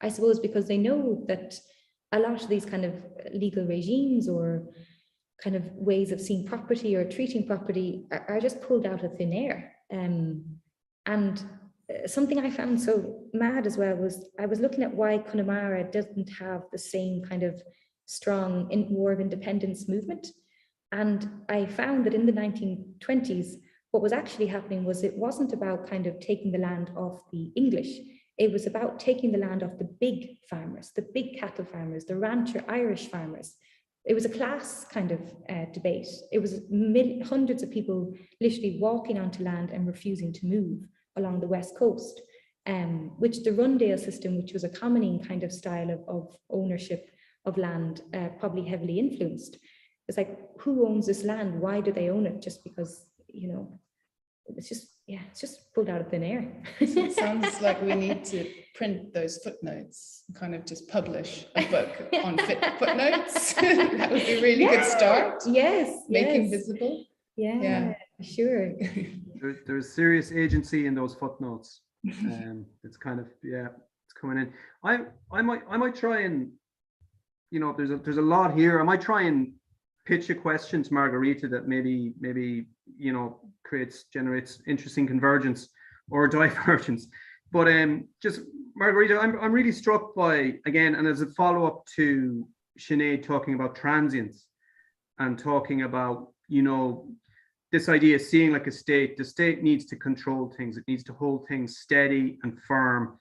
I suppose, because they know that a lot of these kind of legal regimes or kind of ways of seeing property or treating property are just pulled out of thin air. And something I found so mad as well was I was looking at why Connemara doesn't have the same kind of strong war of independence movement. And I found that in the 1920s, what was actually happening was it wasn't about kind of taking the land off the English. It was about taking the land off the big farmers, the big cattle farmers, the rancher Irish farmers. It was a class kind of debate. It was hundreds of people literally walking onto land and refusing to move along the West Coast, which the Rundale system, which was a commoning kind of style of ownership of land, probably heavily influenced. It's like, who owns this land? Why do they own it? Just because, you know, it's just, yeah, it's just pulled out of thin air. So it sounds like we need to print those footnotes, kind of just publish a book on footnotes. That would be a really good start. Yes. Making visible. Yeah, sure. There's serious agency in those footnotes. It's kind of, yeah, it's coming in. I might try and, you know, there's a lot here. I might try and pitch a question to Margaretha that maybe you know, generates interesting convergence or divergence. But just Margaretha, I'm really struck by, again, and as a follow-up to Sinead talking about transience and talking about, you know, this idea of seeing like a state. The state needs to control things. It needs to hold things steady and firm.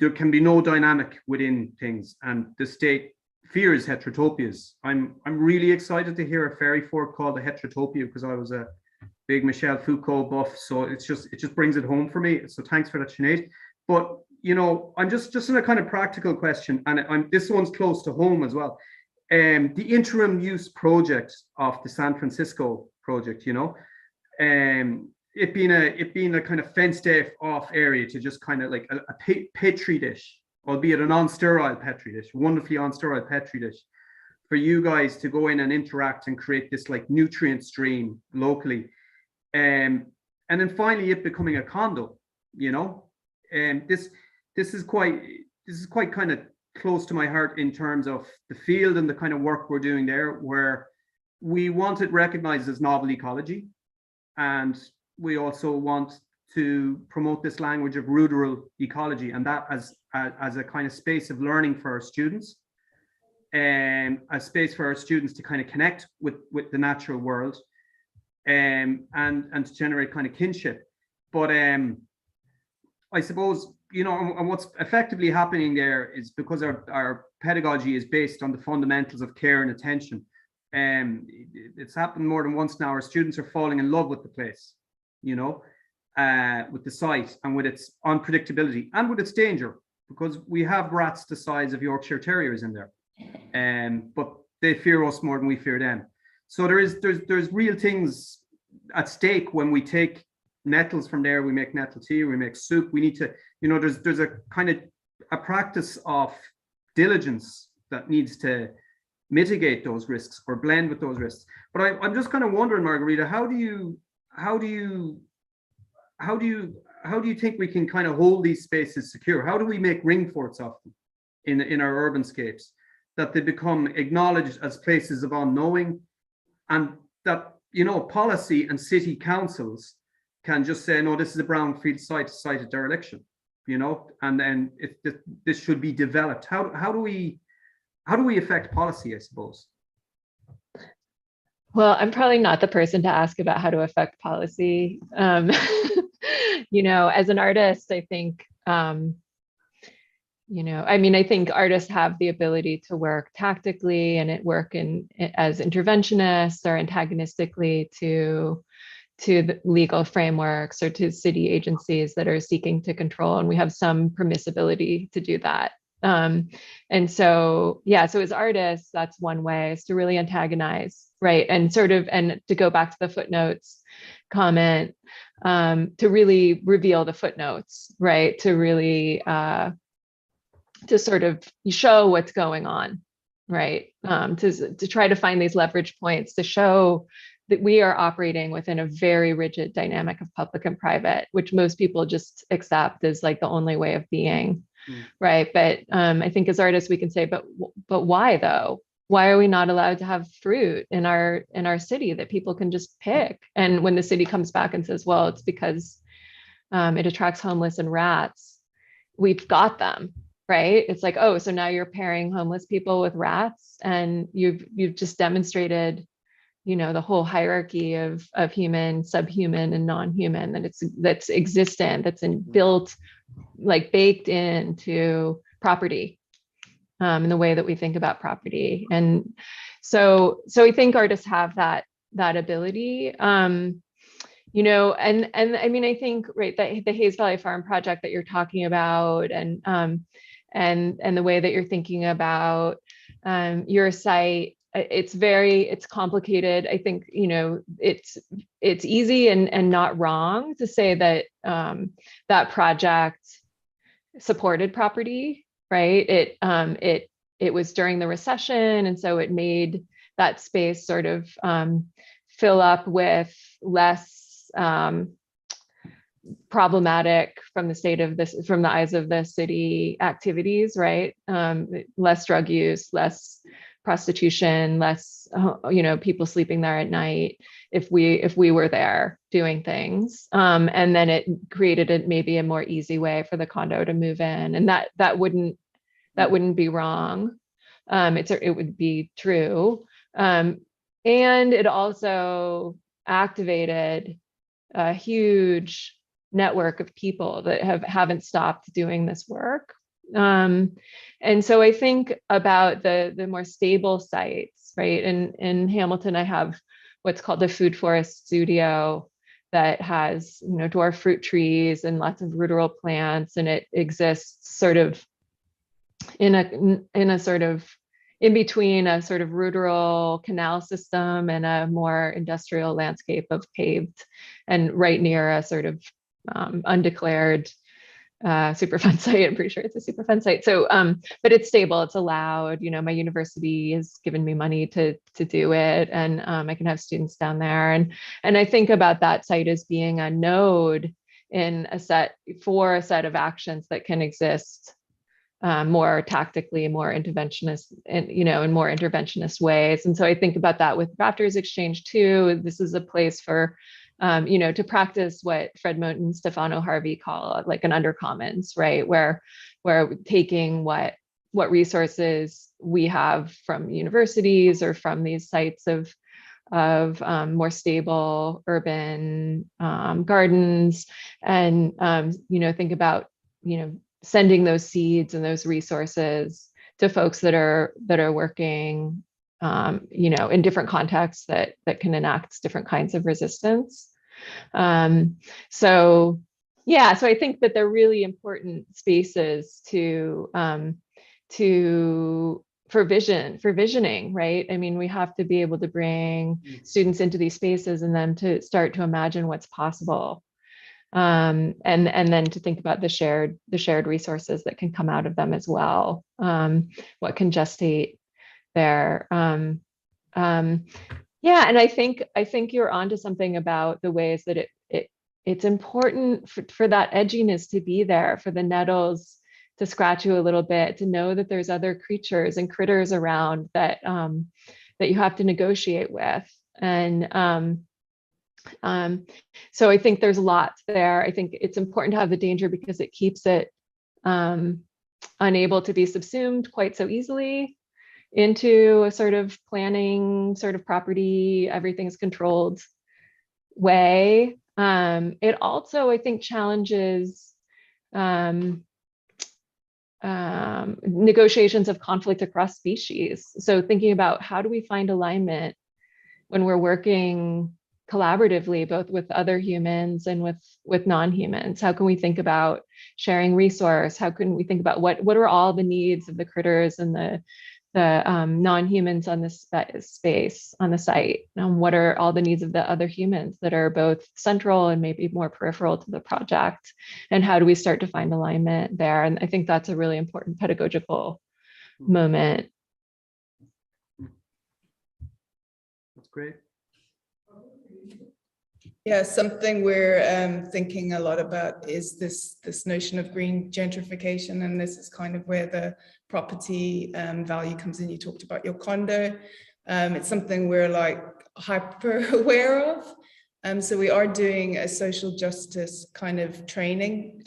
There can be no dynamic within things, and the state fears heterotopias. I'm really excited to hear a fairy folk called a heterotopia, because I was a big Michel Foucault buff, so it just brings it home for me. So thanks for that, Sinead. But you know, I'm just in a kind of practical question, and this one's close to home as well. The interim use project of the San Francisco project, you know, it being a kind of fenced off area to just kind of like a petri dish, albeit a non-sterile petri dish, wonderfully non-sterile petri dish, for you guys to go in and interact and create this like nutrient stream locally, and then finally it becoming a condo, you know, and this is quite kind of close to my heart in terms of the field and the kind of work we're doing there, where we want it recognized as novel ecology, and we also want to promote this language of ruderal ecology, and that as a kind of space of learning for our students, and a space for our students to kind of connect with the natural world, and to generate kind of kinship. But I suppose, you know, and what's effectively happening there is because our pedagogy is based on the fundamentals of care and attention. It's happened more than once now. Our students are falling in love with the place, you know, with the site and with its unpredictability and with its danger, because we have rats the size of Yorkshire Terriers in there, but they fear us more than we fear them. So there's real things at stake when we take nettles from there. We make nettle tea, we make soup. We need to, you know, there's a kind of a practice of diligence that needs to mitigate those risks or blend with those risks. But I'm just kind of wondering, Margaretha, how do you think we can kind of hold these spaces secure? How do we make ring forts of them in our urbanscapes, that they become acknowledged as places of unknowing, and that, you know, policy and city councils can just say, no, this is a brownfield site of dereliction, you know, and then this should be developed. How do we affect policy, I suppose? Well, I'm probably not the person to ask about how to affect policy. You know, as an artist, I think, you know, I mean, I think artists have the ability to work tactically and work as interventionists or antagonistically to the legal frameworks or to city agencies that are seeking to control, and we have some permissibility to do that. And so, yeah, so as artists, that's one way, is to really antagonize, right? And and to go back to the footnotes comment, to really reveal the footnotes, right? To really, to sort of show what's going on, right? To try to find these leverage points to show that we are operating within a very rigid dynamic of public and private, which most people just accept as like the only way of being, right? But I think as artists we can say, but why though? Why are we not allowed to have fruit in our city that people can just pick? And when the city comes back and says, well, it's because it attracts homeless and rats, we've got them. Right? It's like, oh, so now you're pairing homeless people with rats, and you've just demonstrated, you know, the whole hierarchy of human, subhuman, and non-human that's existent, that's built, like baked into property, in the way that we think about property. And so I think artists have that ability. You know, and I mean, I think, right, the Hayes Valley Farm project that you're talking about, and the way that you're thinking about your site, it's complicated. I think, you know, it's easy and not wrong to say that that project supported property, right? It was during the recession, and so it made that space sort of fill up with less problematic from the eyes of the city activities, right? Less drug use, less prostitution, less, you know, people sleeping there at night if we were there doing things. And then it created maybe a more easy way for the condo to move in, and that wouldn't be wrong. It would be true. And it also activated a huge network of people that haven't stopped doing this work. And so I think about the more stable sites, right? In Hamilton, I have what's called the Food Forest Studio that has, you know, dwarf fruit trees and lots of ruderal plants, and it exists sort of in a sort of in between a sort of ruderal canal system and a more industrial landscape of paved, and right near a sort of undeclared Superfund site. I'm pretty sure it's a Superfund site. So, but it's stable, it's allowed, you know, my university has given me money to do it, and I can have students down there. And I think about that site as being a node in a set of actions that can exist more tactically, more interventionist, and, you know, in more interventionist ways. And so I think about that with Rafters Exchange too. This is a place for, you know, to practice what Fred Mote and Stefano Harvey call like an undercommons, right? Where taking what resources we have from universities or from these sites of of more stable urban gardens, and think about sending those seeds and those resources to folks that are working in different contexts that can enact different kinds of resistance. So I think that they're really important spaces for visioning, right? I mean, we have to be able to bring students into these spaces and then to start to imagine what's possible. And then to think about the shared resources that can come out of them as well. What can gestate there. And I think you're onto something about the ways that it's important for that edginess to be there, for the nettles to scratch you a little bit, to know that there's other creatures and critters around that you have to negotiate with. And so I think there's lots there. I think it's important to have the danger because it keeps it unable to be subsumed quite so easily into a sort of planning, sort of property, everything's controlled way. It also, I think, challenges negotiations of conflict across species. So thinking about how do we find alignment when we're working collaboratively, both with other humans and with non-humans? How can we think about sharing resource? How can we think about what are all the needs of the critters and the non-humans on this space, on the site? And what are all the needs of the other humans that are both central and maybe more peripheral to the project? And how do we start to find alignment there? And I think that's a really important pedagogical moment. That's great. Yeah, something we're thinking a lot about is this notion of green gentrification, and this is kind of where the property value comes in. You talked about your condo. It's something we're like hyper aware of. So we are doing a social justice kind of training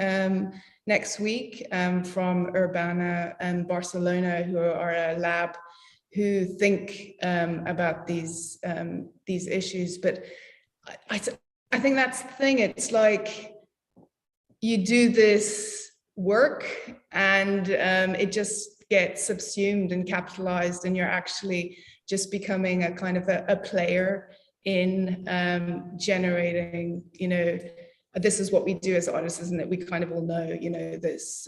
next week from Urbana and Barcelona, who are a lab who think about these issues. But I think that's the thing. It's like you do this work and it just gets subsumed and capitalized, and you're actually just becoming a kind of a player in generating, this is what we do as artists, isn't it? We kind of all know, this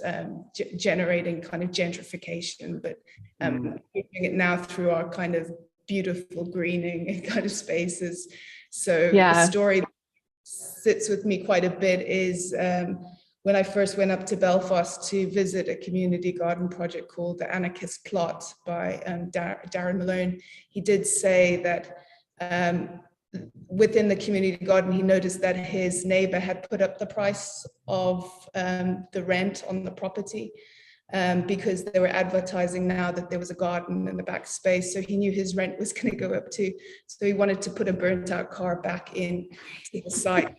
generating kind of gentrification, but we're doing it now through our kind of beautiful greening kind of spaces. So the story that sits with me quite a bit is when I first went up to Belfast to visit a community garden project called the Anarchist Plot by Darren Malone. He did say that within the community garden, he noticed that his neighbor had put up the price of the rent on the property because they were advertising now that there was a garden in the back space. So he knew his rent was going to go up too. So he wanted to put a burnt out car back in to the site,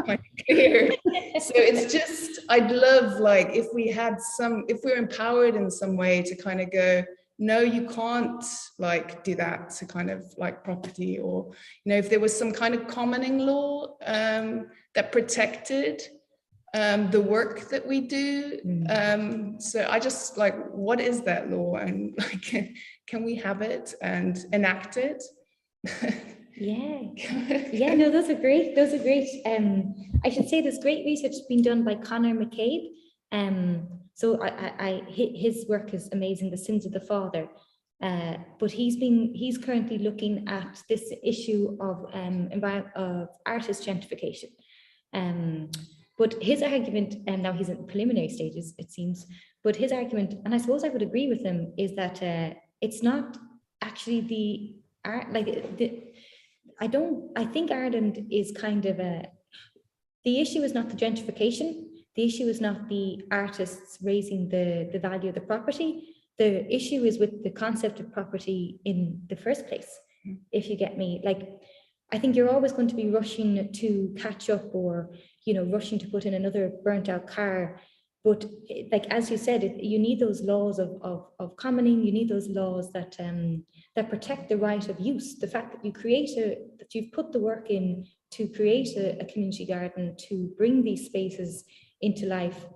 quite clear. So it's just, I'd love, like, if we're empowered in some way to kind of go, no, you can't like do that to kind of like property, or, if there was some kind of commoning law that protected the work that we do. So I just like, what is that law, and like, can we have it and enact it? Yeah, no, those are great. I should say there's great research being done by Conor McCabe. So his work is amazing, The Sins of the Father. But he's currently looking at this issue of artist gentrification. But his argument, and now he's in preliminary stages, it seems, but his argument, and I suppose I would agree with him, is that it's not actually the art, I think Ireland is kind of the issue is not the gentrification, the issue is not the artists raising the value of the property, the issue is with the concept of property in the first place, if you get me. Like, I think you're always going to be rushing to catch up, or rushing to put in another burnt out car But like, as you said, you need those laws of commoning, you need those laws that that protect the right of use. The fact that you that you've put the work in to create a community garden, to bring these spaces into life,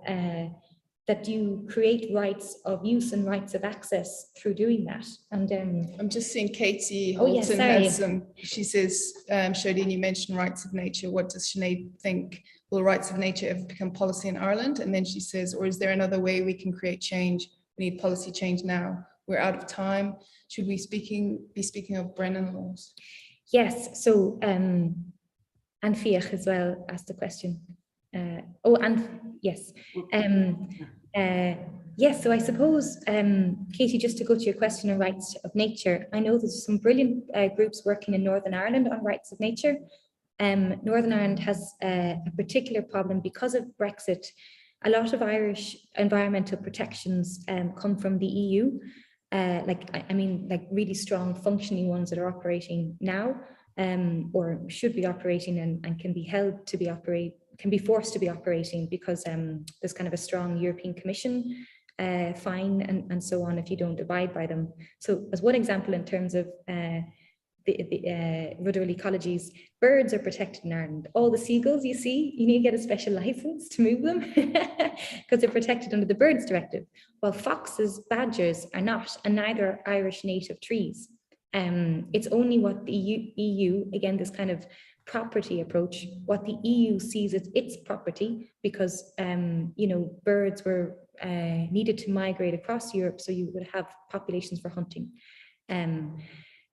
that you create rights of use and rights of access through doing that. And I'm just seeing Katie Oh, yes, Holton sorry. has some, she says, Seoidín, you mentioned rights of nature. What does Sinead think? Will rights of nature ever become policy in Ireland? And then she says, or is there another way we can create change? We need policy change now. We're out of time. Should we be speaking of Brennan laws? Yes, so and Fiach as well asked the question. Yes. Yes, so I suppose, Katie, just to go to your question on rights of nature, I know there's some brilliant groups working in Northern Ireland on rights of nature. Northern Ireland has a particular problem because of Brexit. A lot of Irish environmental protections come from the EU, like really strong functioning ones that are operating now, or should be operating and can be held to be can be forced to be operating because there's kind of a strong European Commission fine and so on if you don't abide by them. So as one example, in terms of the ruderal ecologies, birds are protected in Ireland. All the seagulls you see, you need to get a special license to move them because they're protected under the Birds Directive, while foxes, badgers are not, and neither are Irish native trees. It's only what the EU, again, this kind of property approach, what the EU sees as its property, because birds were needed to migrate across Europe, so you would have populations for hunting.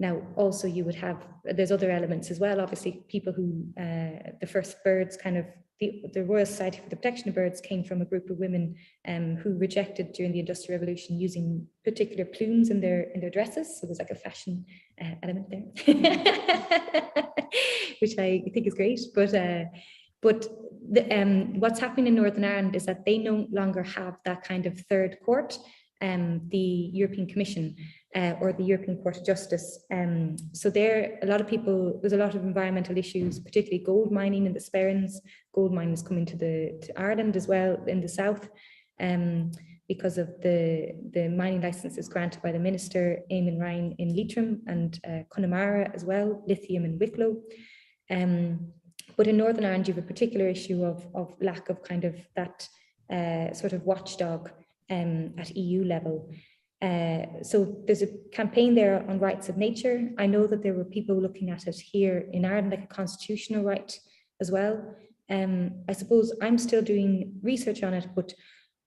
Now, also you would have, there's other elements as well, obviously people who, the first birds the Royal Society for the Protection of Birds came from a group of women who rejected during the Industrial Revolution using particular plumes in their dresses. So there's like a fashion element there, which I think is great. But what's happening in Northern Ireland is that they no longer have that kind of third court, the European Commission or the European Court of Justice. So there's a lot of environmental issues, particularly gold mining in the Sperrins. Gold mining is coming to Ireland as well in the south, because of the mining licenses granted by the Minister, Eamon Ryan in Leitrim, and Connemara as well, lithium in Wicklow. But in Northern Ireland, you have a particular issue of lack of kind of that sort of watchdog at EU level. So there's a campaign there on rights of nature. I know that there were people looking at it here in Ireland, like a constitutional right as well. I suppose I'm still doing research on it, but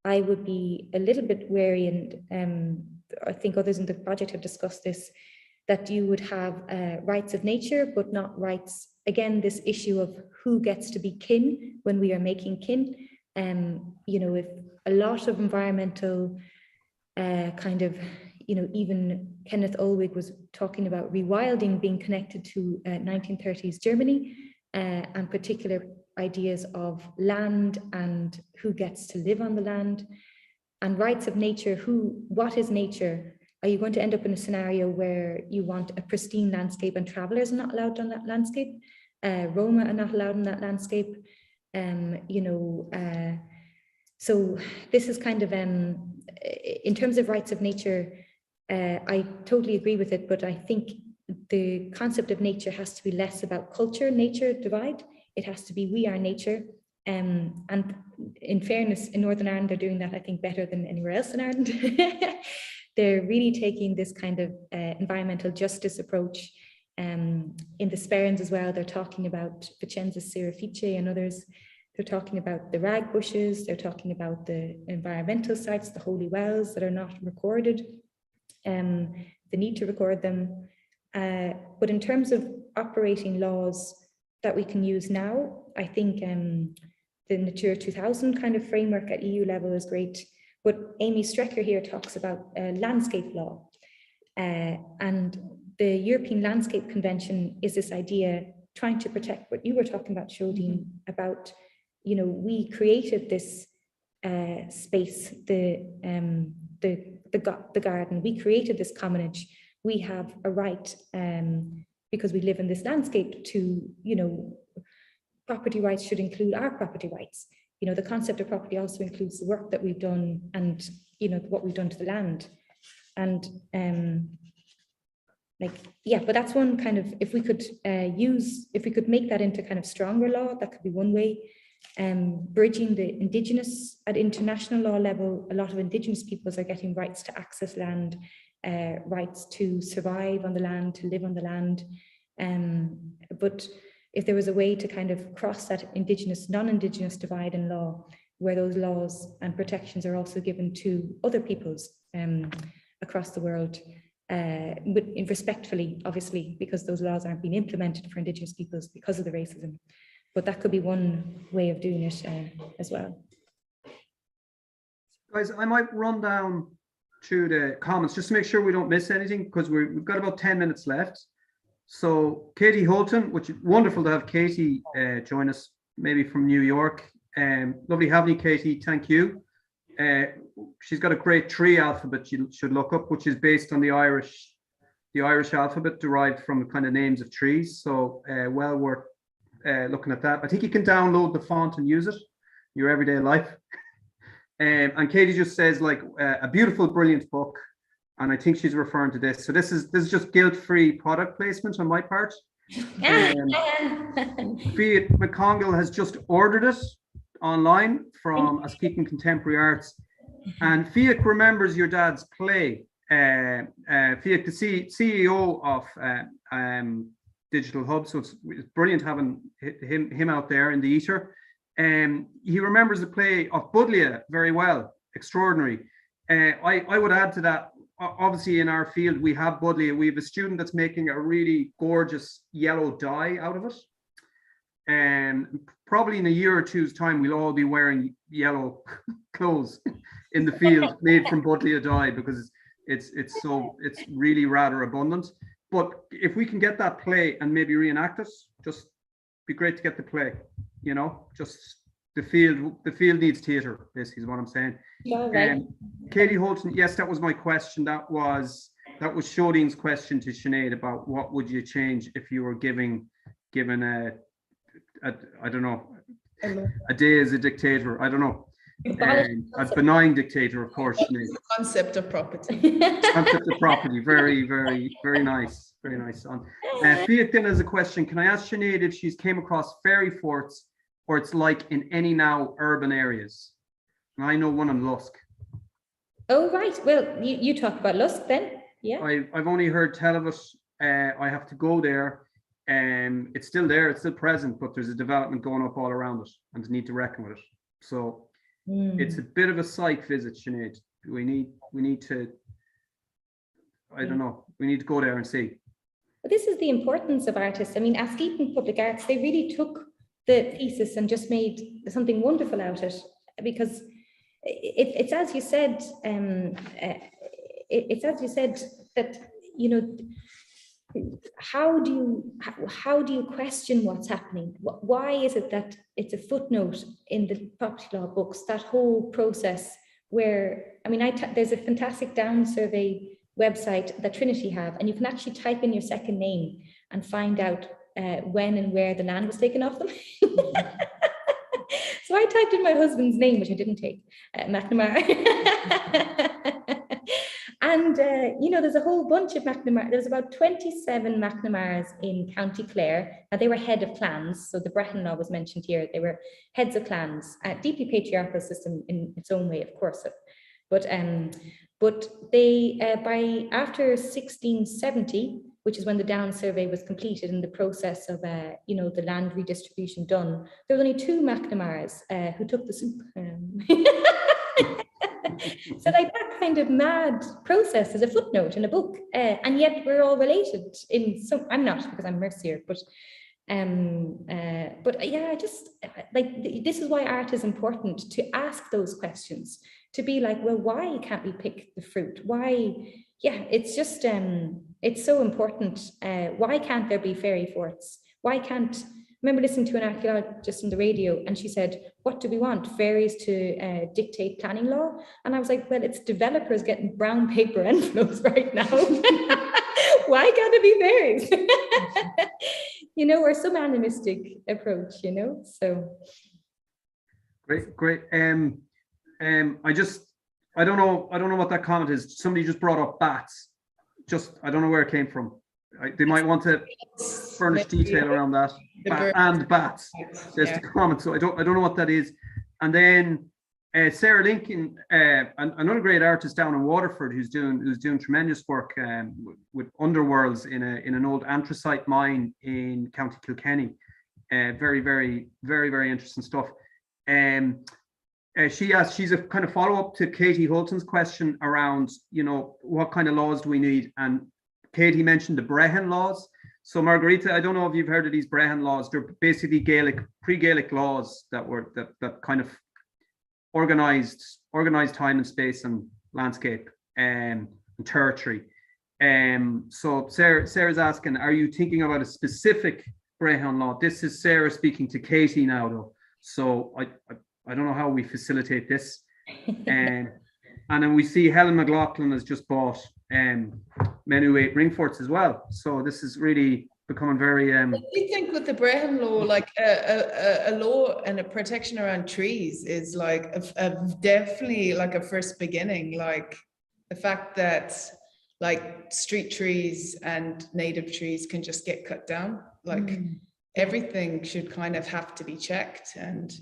I would be a little bit wary, and I think others in the project have discussed this, that you would have rights of nature, but not rights, again, this issue of who gets to be kin when we are making kin. If a lot of environmental even Kenneth Olwig was talking about rewilding being connected to 1930s Germany, and particular ideas of land and who gets to live on the land, and rights of nature. What is nature? Are you going to end up in a scenario where you want a pristine landscape and travelers are not allowed on that landscape? Roma are not allowed on that landscape. So this is kind of, in terms of rights of nature, I totally agree with it, but I think the concept of nature has to be less about culture, nature divide. It has to be we are nature. And in fairness, in Northern Ireland, they're doing that, I think, better than anywhere else in Ireland. They're really taking this kind of environmental justice approach. In the Sperrins as well, they're talking about Vicenza Serafice and others. They're talking about the rag bushes. They're talking about the environmental sites, the holy wells that are not recorded, the need to record them. But in terms of operating laws that we can use now, I think the Natura 2000 kind of framework at EU level is great. But Amy Strecker here talks about landscape law. And the European Landscape Convention is this idea trying to protect what you were talking about, Seoidín, about, we created this space, the garden, we created this commonage. We have a right, because we live in this landscape, to, property rights should include our property rights. you know, the concept of property also includes the work that we've done and, you know, what we've done to the land. And but that's one kind of, if we could make that into kind of stronger law, that could be one way. Bridging the indigenous at international law level, a lot of indigenous peoples are getting rights to access land, rights to survive on the land, to live on the land. But if there was a way to kind of cross that indigenous, non-indigenous divide in law, where those laws and protections are also given to other peoples across the world, respectfully, obviously, because those laws aren't being implemented for indigenous peoples because of the racism. But that could be one way of doing it as well. Guys, I might run down through the comments just to make sure we don't miss anything, because we've got about 10 minutes left. So Katie Holton, which is wonderful to have Katie join us, maybe from New York. Lovely having you, Katie. Thank you. She's got a great tree alphabet you should look up, which is based on the Irish alphabet, derived from kind of names of trees. So well worth looking at that. I think you can download the font and use it in your everyday life. And Katie just says, like, a beautiful, brilliant book. And I think she's referring to this. So this is just guilt-free product placement on my part. Fiat McCongill has just ordered it online from Askeaton Contemporary Arts. And Fiat remembers your dad's play. Fiat, the CEO of Digital Hub, so it's brilliant having him out there in the ether. He remembers the play of Budlia very well, extraordinary. I would add to that, obviously in our field we have Budlia. We have a student that's making a really gorgeous yellow dye out of it. And probably in a year or two's time we'll all be wearing yellow clothes in the field made from Budlia dye, because it's really rather abundant. But if we can get that play and maybe reenact it, just be great to get the play, you know, just the field needs theatre, basically is what I'm saying. Katie Holton, yes, that was my question. That was Seoidín's question to Sinead about what would you change if you were given a I don't know, a day as a dictator. I don't know. A benign dictator, of course. The concept of property. Concept of property. Very, very, very nice. Very nice. Fiat then has a question. Can I ask Sinead if she's came across fairy forts, or it's like in any now urban areas? And I know one in Lusk. Oh, right. Well, you talk about Lusk then. Yeah. I've only heard tell of it. I have to go there. It's still there. It's still present, but there's a development going up all around it, and they need to reckon with it. So it's a bit of a site visit, Sinead. We need to, I don't know, we need to go there and see. But this is the importance of artists. I mean, Askeaton Public Arts, they really took the thesis and just made something wonderful out of it, because it's as you said, that, you know, how do you question what's happening? Why is it that it's a footnote in the property law books, that whole process where, I mean, there's a fantastic down survey website that Trinity have, and you can actually type in your second name and find out when and where the land was taken off them. So I typed in my husband's name, which I didn't take, McNamara. And, you know, there's a whole bunch of McNamara. There's about 27 McNamaras in County Clare. Now, they were head of clans. So the Breton law was mentioned here. They were heads of clans, a deeply patriarchal system in its own way, of course. But they, by after 1670, which is when the down survey was completed and the process of, you know, the land redistribution done, there were only 2 McNamaras who took the soup. So like that kind of mad process is a footnote in a book, and yet we're all related in some. I'm not, because I'm Mercier, but yeah, I just like this is why art is important, to ask those questions, to be like, well, why can't we pick the fruit? Why? Yeah, it's just it's so important. Why can't there be fairy forts? Why can't? I remember listening to an archaeologist on the radio, and she said, what do we want? Fairies to dictate planning law? And I was like, well, it's developers getting brown paper envelopes right now. Why can't it be fairies? You know, or some animistic approach, you know, so. Great. I don't know what that comment is. Somebody just brought up bats. I don't know where it came from. They might want to furnish detail around that. And bats. There's the comment. So I don't know what that is. And then Sarah Lincoln, another great artist down in Waterford, who's doing tremendous work with underworlds in an old anthracite mine in County Kilkenny. Very, very, very, very interesting stuff. She's a kind of follow-up to Katie Holton's question around, what kind of laws do we need? And Katie mentioned the Brehon laws. So Margaretha, I don't know if you've heard of these Brehon laws. They're basically pre-Gaelic laws that kind of organized time and space and landscape and territory. So Sarah's asking, are you thinking about a specific Brehon law? This is Sarah speaking to Katie now, though. So I don't know how we facilitate this. And then we see Helen McLaughlin has just bought Menu 8 Ringforts as well. So this is really becoming very... I think with the Brehon law, like a law and a protection around trees is like definitely like a first beginning. Like the fact that like street trees and native trees can just get cut down. Like everything should kind of have to be checked, and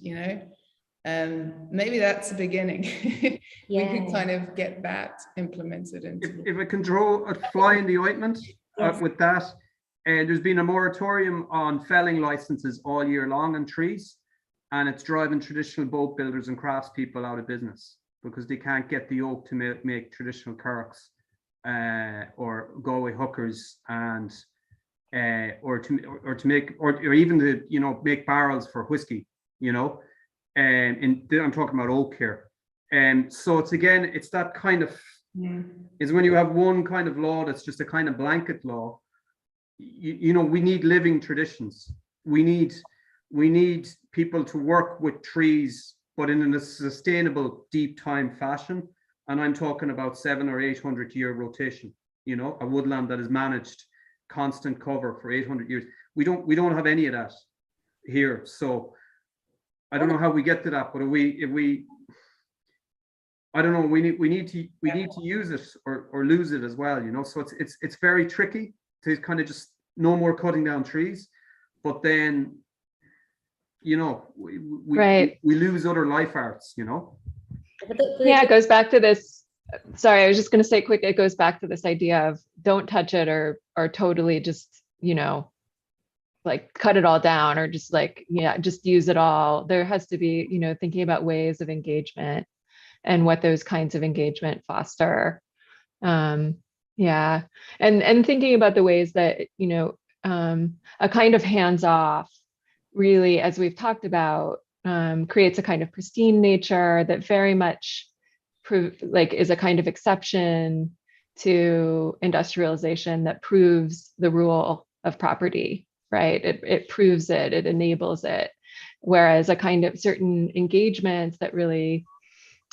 maybe that's a beginning. We could kind of get that implemented into. If I can draw a fly in the ointment with that, there's been a moratorium on felling licenses all year long on trees, and it's driving traditional boat builders and craftspeople out of business because they can't get the oak to make traditional currachs or Galway hookers and or even to make barrels for whiskey, and I'm talking about oak here. So it's that kind of is when you have one kind of law that's just a kind of blanket law. We need living traditions. We need people to work with trees, but in a sustainable, deep time fashion. And I'm talking about 700 or 800 year rotation. A woodland that is managed, constant cover for 800 years. We don't have any of that here. So I don't know how we get to that, but I don't know. We need to use it or lose it as well. So it's very tricky to kind of just no more cutting down trees, but then we lose other life arts. It goes back to this. Sorry, I was just going to say quick. It goes back to this idea of don't touch it or totally just like cut it all down or just just use it all. There has to be thinking about ways of engagement and what those kinds of engagement foster. And thinking about the ways that a kind of hands-off really, as we've talked about, creates a kind of pristine nature that very much is a kind of exception to industrialization that proves the rule of property, right? It proves it, it enables it. Whereas a kind of certain engagements that really,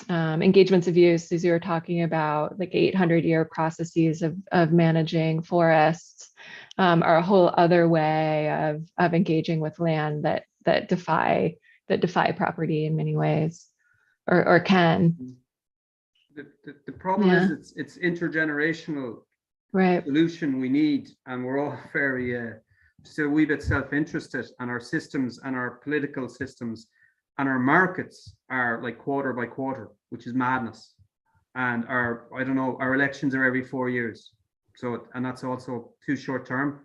engagements of use, as you were talking about, like 800-year processes of managing forests, are a whole other way of engaging with land that defy property in many ways, or can. The problem is it's intergenerational solution we need, and we're all very still a wee bit self-interested, and our systems and our political systems and our markets are like quarter by quarter, which is madness. And our elections are every 4 years. So, and that's also too short term.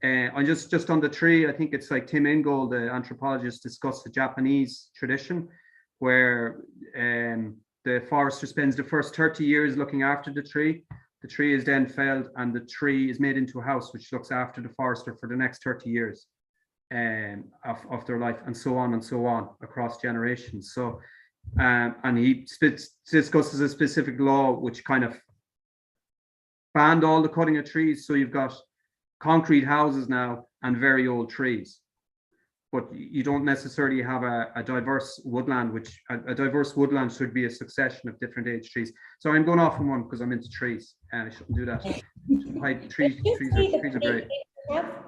I just on the tree, I think it's like Tim Ingold, the anthropologist, discussed the Japanese tradition where the forester spends the first 30 years looking after the tree. The tree is then felled and the tree is made into a house which looks after the forester for the next 30 years of their life, and so on across generations. So, and he discusses a specific law which kind of banned all the cutting of trees. So you've got concrete houses now and very old trees, but you don't necessarily have a diverse woodland, which a diverse woodland should be a succession of different age trees. So I'm going off on one because I'm into trees and I shouldn't do that. Trees are great.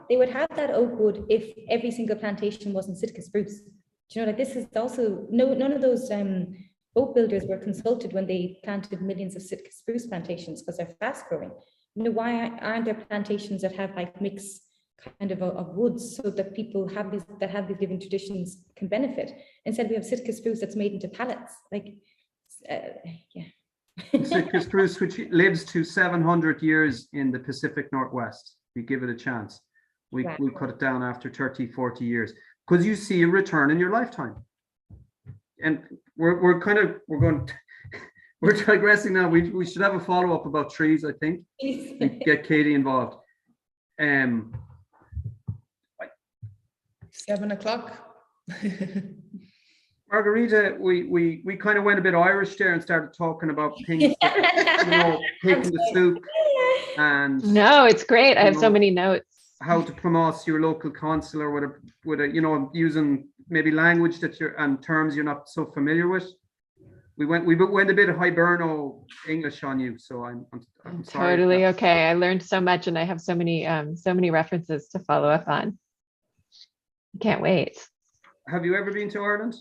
They would have that oak wood if every single plantation wasn't Sitka spruce. you know, like this is also, none of those boat builders were consulted when they planted millions of Sitka spruce plantations because they're fast growing. You know, why aren't there plantations that have like mix kind of woods so that people have these living traditions can benefit? Instead we have Sitka spruce that's made into pallets. Like, yeah. Sitka spruce, which lives to 700 years in the Pacific Northwest. We give it a chance. We cut it down after 30, 40 years because you see a return in your lifetime. And we're digressing now. We should have a follow-up about trees, I think. Get Katie involved. 7 o'clock. Margaretha, we kind of went a bit Irish there and started talking about things, that, you know, taking the soup and. No, it's great. I have so many notes. How to promote your local consular with a you know, using maybe language that and terms you're not so familiar with. We went a bit of Hiberno English on you, so I'm sorry. Totally okay. I learned so much, and I have so many references to follow up on. Can't wait. Have you ever been to Ireland?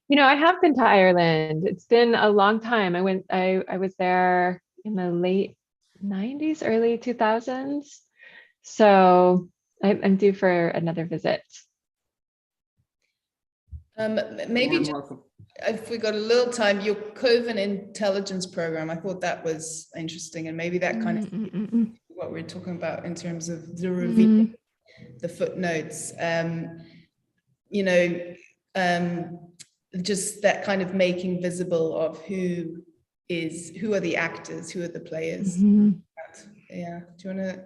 You know, I have been to Ireland. It's been a long time. I was there in the late 90s, early 2000s. So I'm due for another visit. Maybe just, if we got a little time, your Coven intelligence program, I thought that was interesting, and maybe that kind of what we're talking about in terms of the reveal, the footnotes, you know, just that kind of making visible of who are the actors, who are the players. Yeah, do you want to?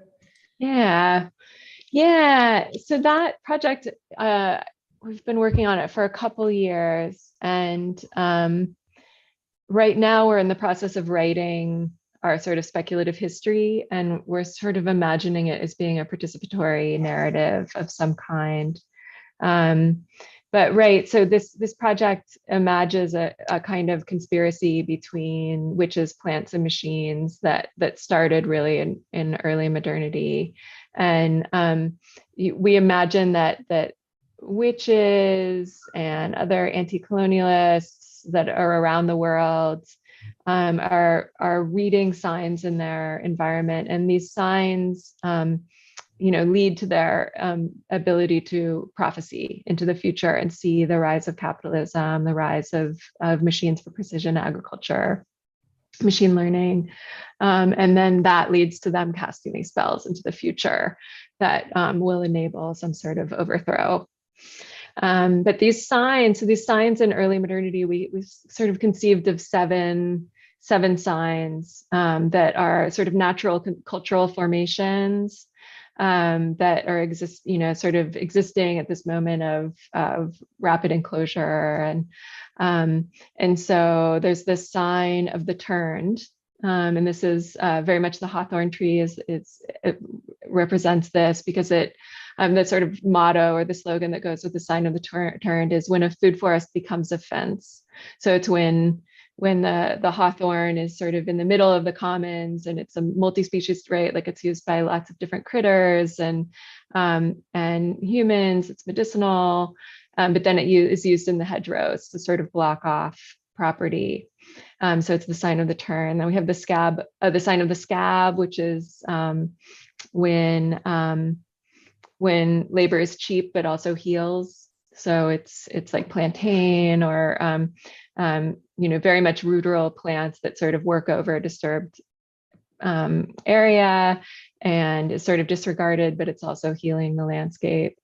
Yeah. So that project, we've been working on it for a couple years, and right now we're in the process of writing our sort of speculative history, and we're sort of imagining it as being a participatory narrative of some kind. But right, so this project imagines a kind of conspiracy between witches, plants, and machines that started really in early modernity, and we imagine that witches and other anti-colonialists that are around the world are reading signs in their environment, and these signs you know, lead to their ability to prophecy into the future and see the rise of capitalism, the rise of machines for precision agriculture, machine learning. And then that leads to them casting these spells into the future that will enable some sort of overthrow. But these signs in early modernity, we sort of conceived of seven signs that are sort of natural cultural formations that are sort of existing at this moment of rapid enclosure, and so there's this sign of the turned, and this is very much the hawthorn tree. It represents this because it the sort of motto or the slogan that goes with the sign of the turned is when a food forest becomes a fence. So it's when the hawthorn is sort of in the middle of the commons, and it's a multi-species trait, like it's used by lots of different critters and humans, it's medicinal, but then it is used in the hedgerows to sort of block off property. So it's the sign of the turn. Then we have the scab, the sign of the scab, which is when labor is cheap but also heals. So it's like plantain or very much ruderal plants that sort of work over a disturbed area and is sort of disregarded, but it's also healing the landscape.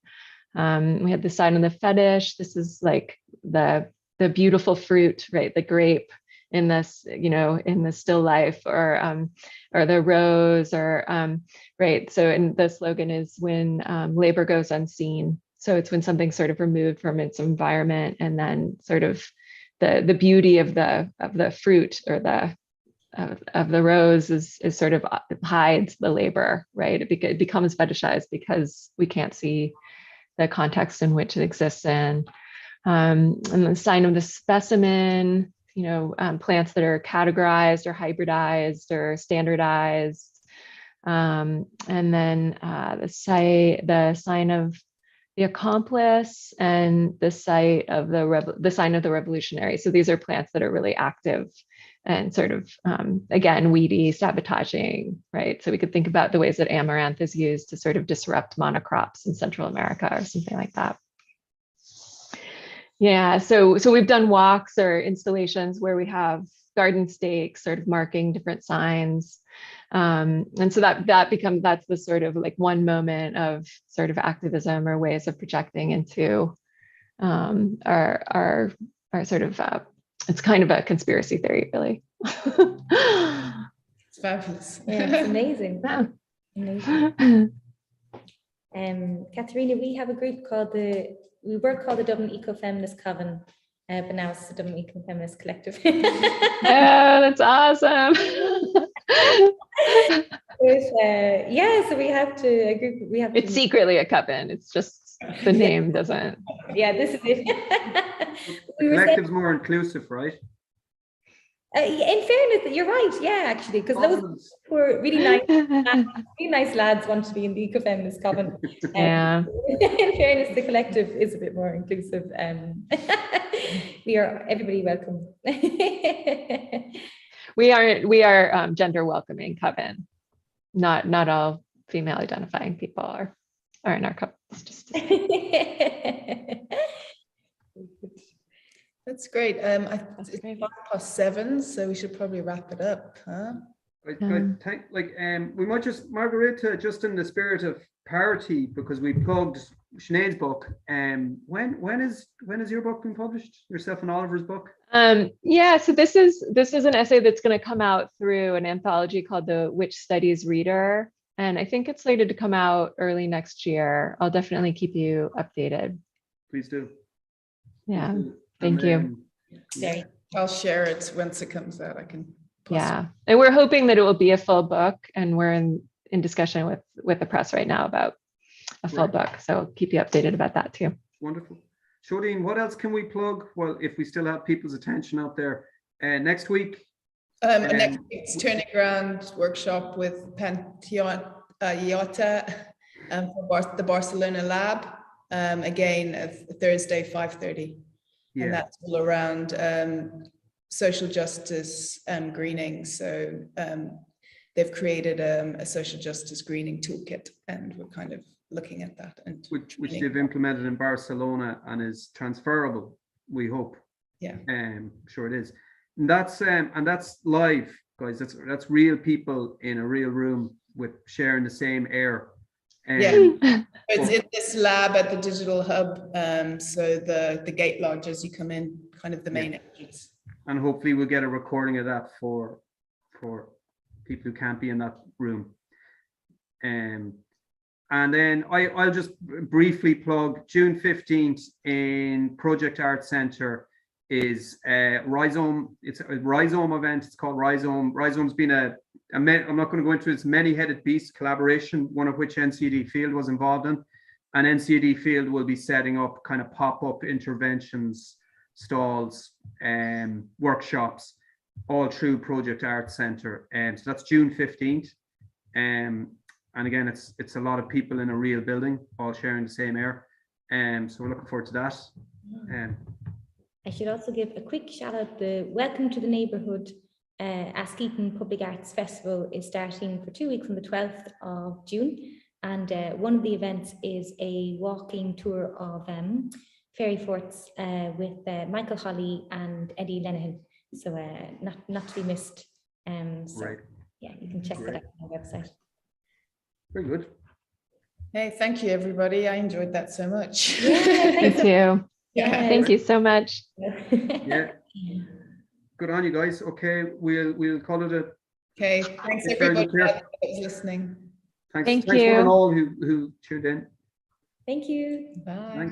We have the sign of the fetish. This is like the beautiful fruit, right? The grape in this, in the still life, or the rose, or right. So, and the slogan is when labor goes unseen. So it's when something's sort of removed from its environment, and then sort of the beauty of the fruit or of the rose is sort of hides the labor, right? It becomes fetishized because we can't see the context in which it exists in. And the sign of the specimen, plants that are categorized or hybridized or standardized. And then the sign of the accomplice, and the site of the sign of the revolutionary. So these are plants that are really active and sort of, again, weedy, sabotaging, right? So we could think about the ways that amaranth is used to sort of disrupt monocrops in Central America or something like that. Yeah, so we've done walks or installations where we have garden stakes sort of marking different signs. And so that's the sort of like one moment of sort of activism or ways of projecting into our sort of, it's kind of a conspiracy theory, really. It's fabulous. Yeah, it's amazing. Yeah. Amazing. Katharina, we have a group called we were called the Dublin Eco-Feminist Coven, but now it's the Dublin Eco-Feminist Collective. Yeah, that's awesome. Yeah, so we have to a group. We have. It's secretly a coven. It's just the name doesn't. Yeah, this is it. The collective's more inclusive, right? In fairness, you're right. Yeah, actually, because those were really nice lads want to be in the Eco-Feminist Coven. Yeah. In fairness, the collective is a bit more inclusive. We are everybody welcome. We are gender welcoming coven. Not all female identifying people are in our covens. Just That's great. It's 7:05, so we should probably wrap it up, huh? I think we might just, Margaretha, just in the spirit of parity, because we plugged Sinead's book. When is your book being published? Yourself and Oliver's book? Yeah, so this is an essay that's going to come out through an anthology called the Which Studies Reader, and I think it's slated to come out early next year. I'll definitely keep you updated. Please do. Yeah. Thank you. I'll share it once it comes out. I can. Yeah, and we're hoping that it will be a full book, and we're in discussion with the press right now about a full book. So I'll keep you updated about that too. Wonderful. Seoidín, what else can we plug? Well, if we still have people's attention out there, next week. Next week's Turning Ground workshop with Panteon Iota for the Barcelona lab. Again, Thursday, 5:30. Yeah. And that's all around social justice greening. So they've created a social justice greening toolkit, and we're kind of looking at that. And which they've implemented in Barcelona and is transferable, we hope. Yeah. Sure it is. And that's live, guys. That's real people in a real room with sharing the same air. Yeah. It's in this lab at the Digital Hub. So the gate lodge as you come in, kind of the main entrance. And hopefully we'll get a recording of that for people who can't be in that room. And then I'll just briefly plug June 15th in Project Art Centre is Rhizome. It's a Rhizome event. It's called Rhizome. Rhizome's been I'm not going to go into its many-headed beast collaboration, one of which NCAD Field was involved in. And NCAD Field will be setting up kind of pop-up interventions, stalls, workshops, all through Project Art Centre. So that's June 15th. And again, it's a lot of people in a real building, all sharing the same air. So we're looking forward to that. I should also give a quick shout out. The Welcome to the Neighbourhood Askeaton Public Arts Festival is starting for 2 weeks on the 12th of June. And one of the events is a walking tour of fairy forts with Michael Holly and Eddie Lenihan. So not to be missed. Right. Yeah, you can check that out on our website. Very good. Hey, thank you, everybody. I enjoyed that so much. Yeah, me too. Yeah. Thank you so much. Yeah. Good on you guys. Okay, we'll call it a. Okay, thanks everybody that was listening. Thanks you. Thanks one and all who tuned in. Thank you. Bye. Thanks.